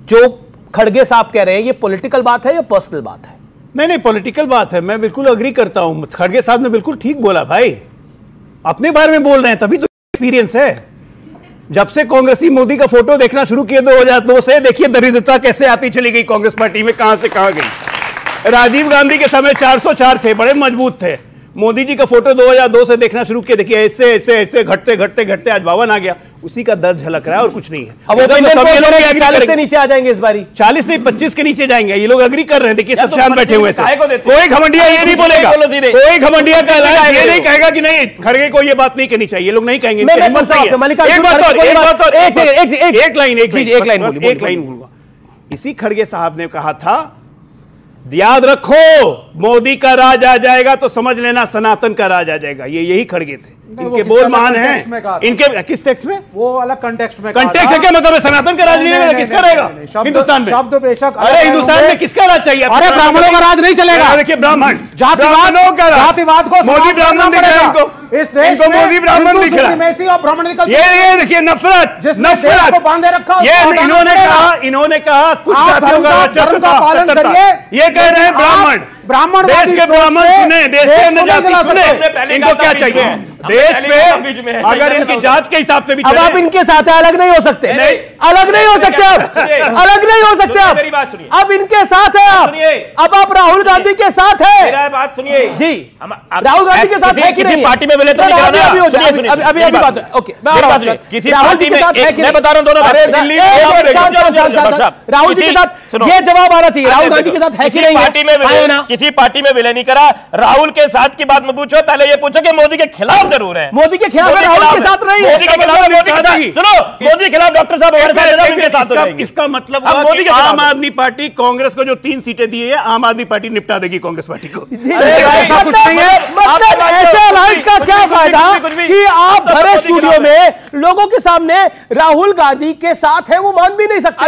Speaker 2: जो खड़गे साहब कह रहे हैं, ये पॉलिटिकल बात है या पर्सनल बात है?
Speaker 12: नहीं, पॉलिटिकल बात है। मैं बिल्कुल अग्री करता हूं। खड़गे साहब ने बिल्कुल ठीक बोला भाई, अपने बारे में बोल रहे हैं तभी तो एक्सपीरियंस है। जब से कांग्रेसी मोदी का फोटो देखना शुरू किया 2002 से, देखिए दरिद्रता कैसे आती चली गई कांग्रेस पार्टी में, कहां से कहां गई। राजीव गांधी के समय 404 थे, बड़े मजबूत थे। मोदी जी का फोटो 2002 से देखना शुरू किया, देखिए ऐसे ऐसे ऐसे घटते घटते घटते आज 52 आ गया। उसी का दर्द झलक रहा है और कुछ नहीं है।
Speaker 2: अब वो 40 से नीचे आ जाएंगे इस बारी,
Speaker 12: 40 नहीं 25 के नीचे जाएंगे। ये लोग अग्री कर रहे हैं। देखिए सब शांत बैठे हुए हैं। कोई घमंडिया ये नहीं बोलेगा, कोई घमंडिया ये नहीं कहेगा कि नहीं खड़गे को ये बात नहीं कहनी चाहिए। ये लोग नहीं कहेंगे। एक लाइन बोलूंगा। इसी खड़गे साहब ने कहा था, याद रखो मोदी का राज आ जाएगा तो समझ लेना सनातन का राज आ जाएगा। ये यही खड़गे थे। इनके बोल महान हैं। इनके किस टेक्स्ट में?
Speaker 13: वो अलग कंटेक्स्ट में।
Speaker 12: कंटेक्स्ट है क्या मतलब है? सनातन का राज नहीं रहेगा, किसका रहेगा हिंदुस्तान में?
Speaker 13: शब्द बेशक।
Speaker 12: अरे हिंदुस्तान में किसका राज चाहिए?
Speaker 13: अरे ब्राह्मणों का राज नहीं चलेगा।
Speaker 12: देखिए ब्राह्मण
Speaker 13: जातिवाद को
Speaker 12: मोदी ब्राह्मण दिख रहा है इनको।
Speaker 13: इस देश में
Speaker 12: मोदी ब्राह्मण दिख रहा है। ये देखिए नफरत,
Speaker 13: नफरत
Speaker 12: बांधे रखा। ये इन्होंने कहा कुछ जातियों का पालन करिए। ये कह रहे हैं ब्राह्मण देश के ब्राह्मण सुने, देश के अन्य जाति सुने। इनको क्या चाहिए देश में? अगर इनकी जात के हिसाब से भी
Speaker 2: अब आप इनके साथ है, अलग नहीं हो सकते। अलग नहीं हो सकते आप, अलग नहीं हो सकते आप। अब इनके साथ है आप। अब आप राहुल गांधी के साथ है।
Speaker 14: मेरा बात सुनिए
Speaker 2: जी, राहुल गांधी के साथ है कि नहीं?
Speaker 14: पार्टी में मिले तो नहीं
Speaker 2: अभी बात है। ओके,
Speaker 14: किसी पार्टी में मैं बता रहा हूं दोनों
Speaker 2: राहुल जी के साथ ये जवाब आना चाहिए। राहुल गांधी के साथ है कि नहीं?
Speaker 14: पार्टी में किसी पार्टी में विलय नहीं करा। राहुल के साथ की बात में पूछो, पहले ये पूछो कि मोदी के खिलाफ जरूर है।
Speaker 2: मोदी के खिलाफ राहुल के साथ नहीं है।
Speaker 14: मोदी के खिलाफ सुनो, मोदी के खिलाफ डॉक्टर साहब हमारे साथ उनके साथ।
Speaker 12: इसका मतलब मोदी के आम आदमी पार्टी कांग्रेस को जो 3 सीटें दी है, आम आदमी पार्टी निपटा देगी कांग्रेस पार्टी को।
Speaker 2: ऐसा कुछ नहीं है। मतलब ऐसे अलायंस का क्या फायदा कि आप भरे स्टूडियो में लोगों के सामने राहुल गांधी के साथ है, वो मान भी नहीं सकते।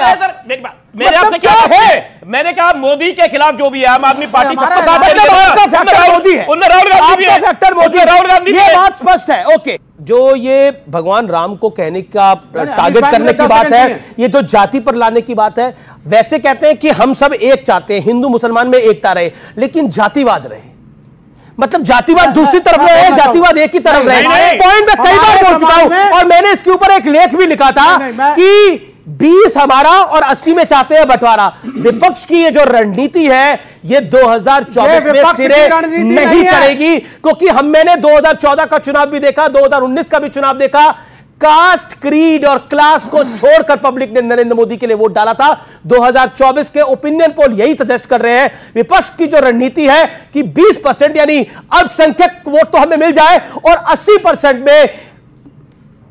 Speaker 14: मेरे आपसे क्या है? मैंने कहा मोदी के खिलाफ जो भी है आम आदमी पार्टी
Speaker 2: मोदी है,
Speaker 14: उनमें राहुल गांधी भी है।
Speaker 2: फैक्टर मोदी, राहुल गांधी, ये बात स्पष्ट है। ओके, जो ये भगवान राम को कहने का टारगेट करने की बात है, ये जो जाति पर लाने की बात है, वैसे कहते हैं कि हम सब एक चाहते हैं, हिंदू मुसलमान में एकता रहे, लेकिन जातिवाद रहे। मतलब जातिवाद दूसरी तरफ रहे, जातिवाद एक ही तरफ रहे। पॉइंट मैं कई बार बोल चुका हूं और मैंने इसके ऊपर एक लेख भी लिखा था कि 20 हमारा और 80 में चाहते हैं बंटवारा। विपक्ष की ये जो रणनीति है ये 2024 में सिरे नहीं चलेगी, क्योंकि मैंने 2014 का चुनाव भी देखा, 2019 का भी चुनाव देखा। कास्ट, क्रीड और क्लास को छोड़कर पब्लिक ने नरेंद्र मोदी के लिए वोट डाला था। 2024 के ओपिनियन पोल यही सजेस्ट कर रहे हैं। विपक्ष की जो रणनीति है कि 20% यानी अल्पसंख्यक वोट तो हमें मिल जाए और 80% में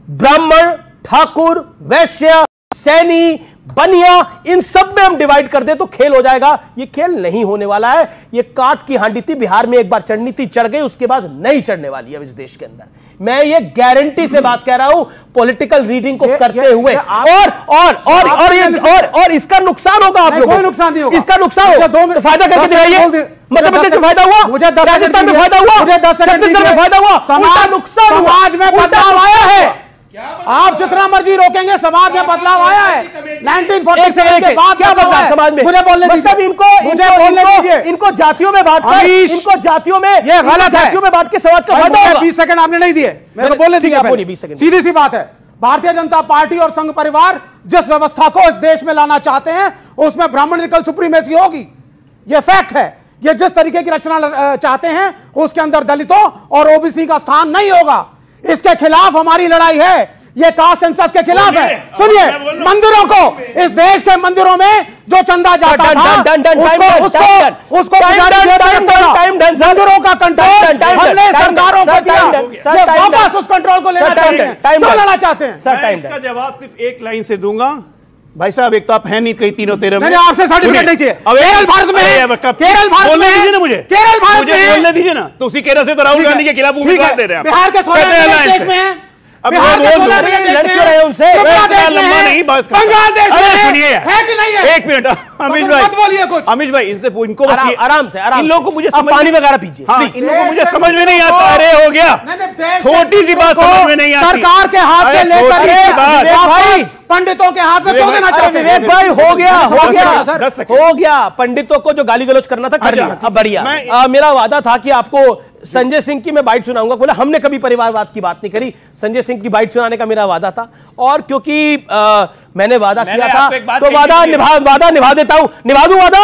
Speaker 2: ब्राह्मण, ठाकुर, वैश्य, सैनी, बनिया, इन सब में हम डिवाइड कर दे तो खेल हो जाएगा। ये खेल नहीं होने वाला है। ये काट की हांडी थी, बिहार में एक बार चढ़नी थी, चढ़ गई, उसके बाद नहीं चढ़ने वाली है इस देश के अंदर। मैं ये गारंटी से बात कह रहा हूं पॉलिटिकल रीडिंग को करते हुए। और इसका नुकसान होगा आप लोगों को।
Speaker 13: नुकसान नहीं होगा,
Speaker 2: इसका नुकसान होगा। तो फायदा करके दिखाइए। मध्य प्रदेश में फायदा हुआ,
Speaker 13: मुझे
Speaker 2: राजस्थान में फायदा हुआ,
Speaker 13: मुझे 10
Speaker 2: छत्तीसगढ़ में फायदा हुआ, नुकसान
Speaker 13: समाज में बदलाव आया है। आप जितना मर्जी रोकेंगे, समाज में बदलाव आया है। 1947 के बाद क्या बदलाव समाज में? मुझे बोलने दीजिए। इनको जातियों में बांटकर, इनको जातियों में, ये गलत है। जातियों में बांट के समाज का फायदा होगा। 20 सेकंड आपने नहीं दिए, मेरे को बोलने दीजिए। सीधी सी बात है, भारतीय जनता पार्टी और संघ परिवार जिस व्यवस्था को इस देश में लाना चाहते हैं उसमें ब्राह्मणिकल सुप्रीमेसी होगी। ये फैक्ट है। ये जिस तरीके की रचना चाहते हैं उसके अंदर दलितों और ओबीसी का स्थान नहीं होगा। इसके खिलाफ हमारी लड़ाई है। ये कास्ट सेंसस के खिलाफ है। सुनिए, मंदिरों को, इस देश के मंदिरों में जो चंदा जाता था उसको मंदिरों का कंट्रोल हमने सरकारों को दिया। वापस उस कंट्रोल को लेना चाहते हैं। क्यों लेना चाहते हैं?
Speaker 12: मैं इसका जवाब सिर्फ एक लाइन से दूंगा। भाई साहब एक तो आप हैं नहीं कहीं तीनों तेरह में।
Speaker 13: नहीं आपसे सर्टिफिकेट नहीं चाहिए। केरल भारत में है, केरल भारत
Speaker 12: बोलने
Speaker 13: में
Speaker 12: दीजिए ना मुझे,
Speaker 13: केरल भारत में
Speaker 12: बोलने दीजिए ना। तो उसी केरल से तो राहुल गांधी के खिलाफ उम्मीदवार दे रहे हैं।
Speaker 13: बिहार के 16 देश में है,
Speaker 12: बिहार के 16 लड़के रहे उनसे लंबा नहीं बस।
Speaker 13: बांग्लादेश में
Speaker 12: सुनिए
Speaker 13: है कि नहीं है?
Speaker 12: एक मिनट अमित भाई, मत बोलिए कुछ। अमित भाई इनसे इनको बस
Speaker 2: आराम से
Speaker 12: इन लोगों को मुझे
Speaker 2: पानी वगैरह पीजिए।
Speaker 12: हाँ, इन लोगों को मुझे समझ में नहीं आता। अरे हो गया, छोटी सी बात समझ में नहीं आती।
Speaker 13: सरकार के हाथ से लेकर पंडितों के हाथ में तो देना चाहते हैं।
Speaker 2: विवेक भाई हो गया पंडितों को जो गाली गलौज करना था कर लिया। अब बढ़िया, मेरा वादा था कि आपको संजय सिंह की मैं बाइट सुनाऊंगा। बोला हमने कभी परिवारवाद की बात नहीं करी, संजय सिंह की बाइट सुनाने का मेरा वादा था। और क्योंकि मैंने वादा किया था तो वादा निभा देता हूं, निभा दूं वादा,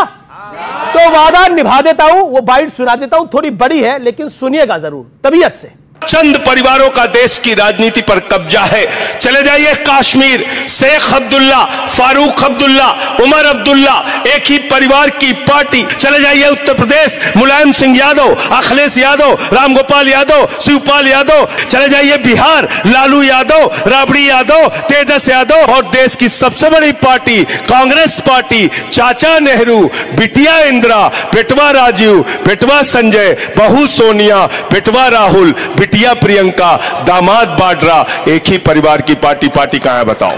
Speaker 2: तो वादा निभा देता हूं। वो बाइट सुना देता हूं, थोड़ी बड़ी है लेकिन सुनिएगा जरूर तबीयत से।
Speaker 20: चंद परिवारों का देश की राजनीति पर कब्जा है। चले जाइए कश्मीर, शेख अब्दुल्ला, फारूक अब्दुल्ला, उमर अब्दुल्ला, एक ही परिवार की पार्टी। चले जाइए उत्तर प्रदेश, मुलायम सिंह यादव, अखिलेश यादव, रामगोपाल यादव, शिवपाल यादव। चले जाइए बिहार, लालू यादव, राबड़ी यादव, तेजस यादव, और देश की सबसे बड़ी पार्टी कांग्रेस पार्टी, चाचा नेहरू, बिटिया इंदिरा, बेटवा राजीव, बेटवा संजय, बहू सोनिया, बेटवा राहुल, बिटिया प्रियंका, दामाद बाड्रा, एक ही परिवार की पार्टी कहां है बताओ।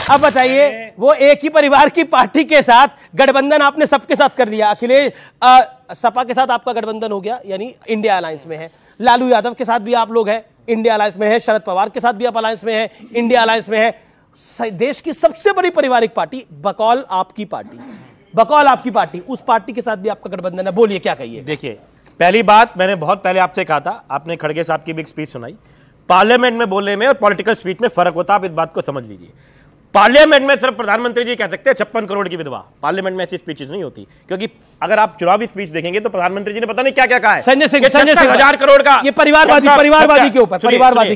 Speaker 2: अब बताइए, वो एक ही परिवार की पार्टी के साथ गठबंधन आपने सबके साथ कर लिया। अखिलेश सपा के साथ आपका गठबंधन हो गया, यानी इंडिया अलायंस में है। लालू यादव के साथ भी आप लोग हैं, इंडिया अलायंस में है। शरद पवार के साथ भी आप अलायंस में है, इंडिया अलायंस में है। देश की सबसे बड़ी पारिवारिक पार्टी बकौल आपकी पार्टी, उस पार्टी के साथ भी आपका गठबंधन है। बोलिए क्या कहिए।
Speaker 14: देखिए, पहली बात मैंने बहुत पहले आपसे कहा था, आपने खड़गे साहब की भी एक स्पीच सुनाई। पार्लियामेंट में बोलने में और पॉलिटिकल स्पीच में फर्क होता है, आप इस बात को समझ लीजिए। पार्लियामेंट में सिर्फ प्रधानमंत्री जी कह सकते हैं 56 करोड़ की विधवा, पार्लियामेंट में ऐसी स्पीचेस नहीं होती। क्योंकि अगर आप चुनावी स्पीच देखेंगे तो प्रधानमंत्री जी ने पता नहीं क्या क्या कहा है।
Speaker 2: संजय सिंह
Speaker 14: 1000 करोड़ का
Speaker 2: ये परिवारवादी के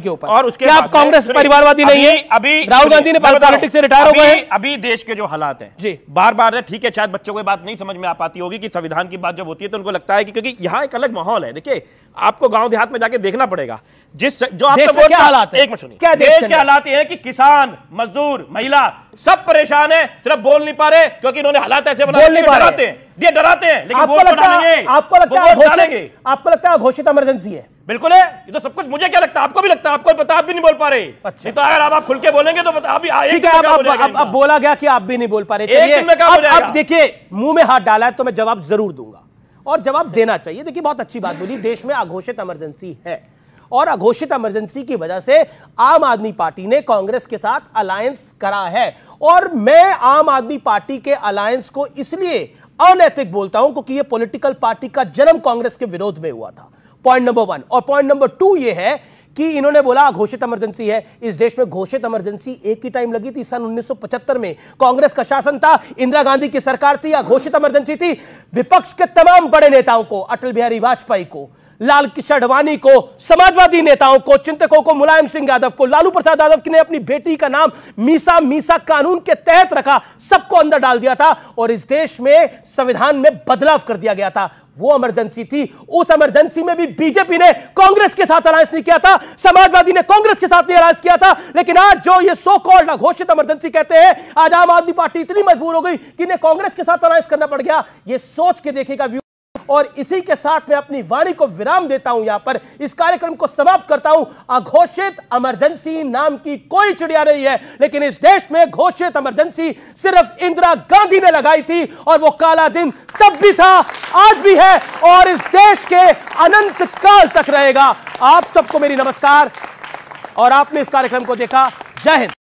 Speaker 2: ऊपर और उसके आप कांग्रेस परिवारवादी नहीं है।
Speaker 14: अभी
Speaker 2: राहुल गांधी ने पॉलिटिक्स से रिटायर हो गए।
Speaker 14: अभी देश के जो हालात हैं जी, बार बार ठीक है, शायद बच्चों को बात नहीं समझ में आ पाती होगी कि संविधान की बात जब होती है तो उनको लगता है कि क्योंकि यहाँ एक अलग माहौल है। देखिए, आपको गांव देहात में जाके देखना पड़ेगा। जो आपका क्या हालात है, एक मिनट सुनिए। क्या देश के हालात ये है कि किसान, मजदूर, महिला सब परेशान है, सिर्फ बोल नहीं पा रहे क्योंकि इन्होंने हालात ऐसे बनाए हैं, डराते हैं, लेकिन
Speaker 2: आपको लगता है घोषित इमरजेंसी है?
Speaker 14: बिल्कुल है, ये तो सब कुछ। मुझे क्या लगता है, आपको भी लगता है, आपको पता, आप भी नहीं बोल पा रहे। नहीं तो अगर आप खुल के बोलेंगे तो
Speaker 2: अब बोला गया कि आप भी नहीं बोल पा रहे। अब देखिए, मुंह में हाथ डाला है तो मैं जवाब जरूर दूंगा और जवाब देना चाहिए। देखिए, बहुत अच्छी बात बोली, देश में अघोषित इमरजेंसी है और अघोषित इमरजेंसी की वजह से आम आदमी पार्टी ने कांग्रेस के साथ अलायंस करा है। और मैं आम आदमी पार्टी के अलायंस को इसलिए अनैतिक बोलता हूं क्योंकि यह पॉलिटिकल पार्टी का जन्म कांग्रेस के विरोध में हुआ था। Point number 1। और पॉइंट नंबर 2 यह है कि इन्होंने बोला घोषित इमरजेंसी है। इस देश में घोषित इमरजेंसी एक ही टाइम लगी थी, सन 1975 में कांग्रेस का शासन था, इंदिरा गांधी की सरकार थी, घोषित इमरजेंसी थी। विपक्ष के तमाम बड़े नेताओं को, अटल बिहारी वाजपेयी को, लाल कृष्ण आडवाणी को, समाजवादी नेताओं को, चिंतकों को, मुलायम सिंह यादव को, लालू प्रसाद यादव ने अपनी बेटी का नाम मीसा कानून के तहत रखा, सबको अंदर डाल दिया था और इस देश में संविधान में बदलाव कर दिया गया था। वो इमरजेंसी थी। उस इमरजेंसी में भी बीजेपी ने कांग्रेस के साथ अलायंस नहीं किया था, समाजवादी ने कांग्रेस के साथ नहीं अलायंस किया था। लेकिन आज जो ये सो कॉल्ड घोषित इमरजेंसी कहते हैं, आज आम आदमी पार्टी इतनी मजबूर हो गई कि इन्हें कांग्रेस के साथ अलायंस करना पड़ गया। ये सोच के देखेगा व्यू। और इसी के साथ मैं अपनी वाणी को विराम देता हूं, यहां पर इस कार्यक्रम को समाप्त करता हूं। अघोषित इमरजेंसी नाम की कोई चिड़िया नहीं है, लेकिन इस देश में घोषित इमरजेंसी सिर्फ इंदिरा गांधी ने लगाई थी और वो काला दिन तब भी था, आज भी है और इस देश के अनंत काल तक रहेगा। आप सबको मेरी नमस्कार और आपने इस कार्यक्रम को देखा। जय हिंद।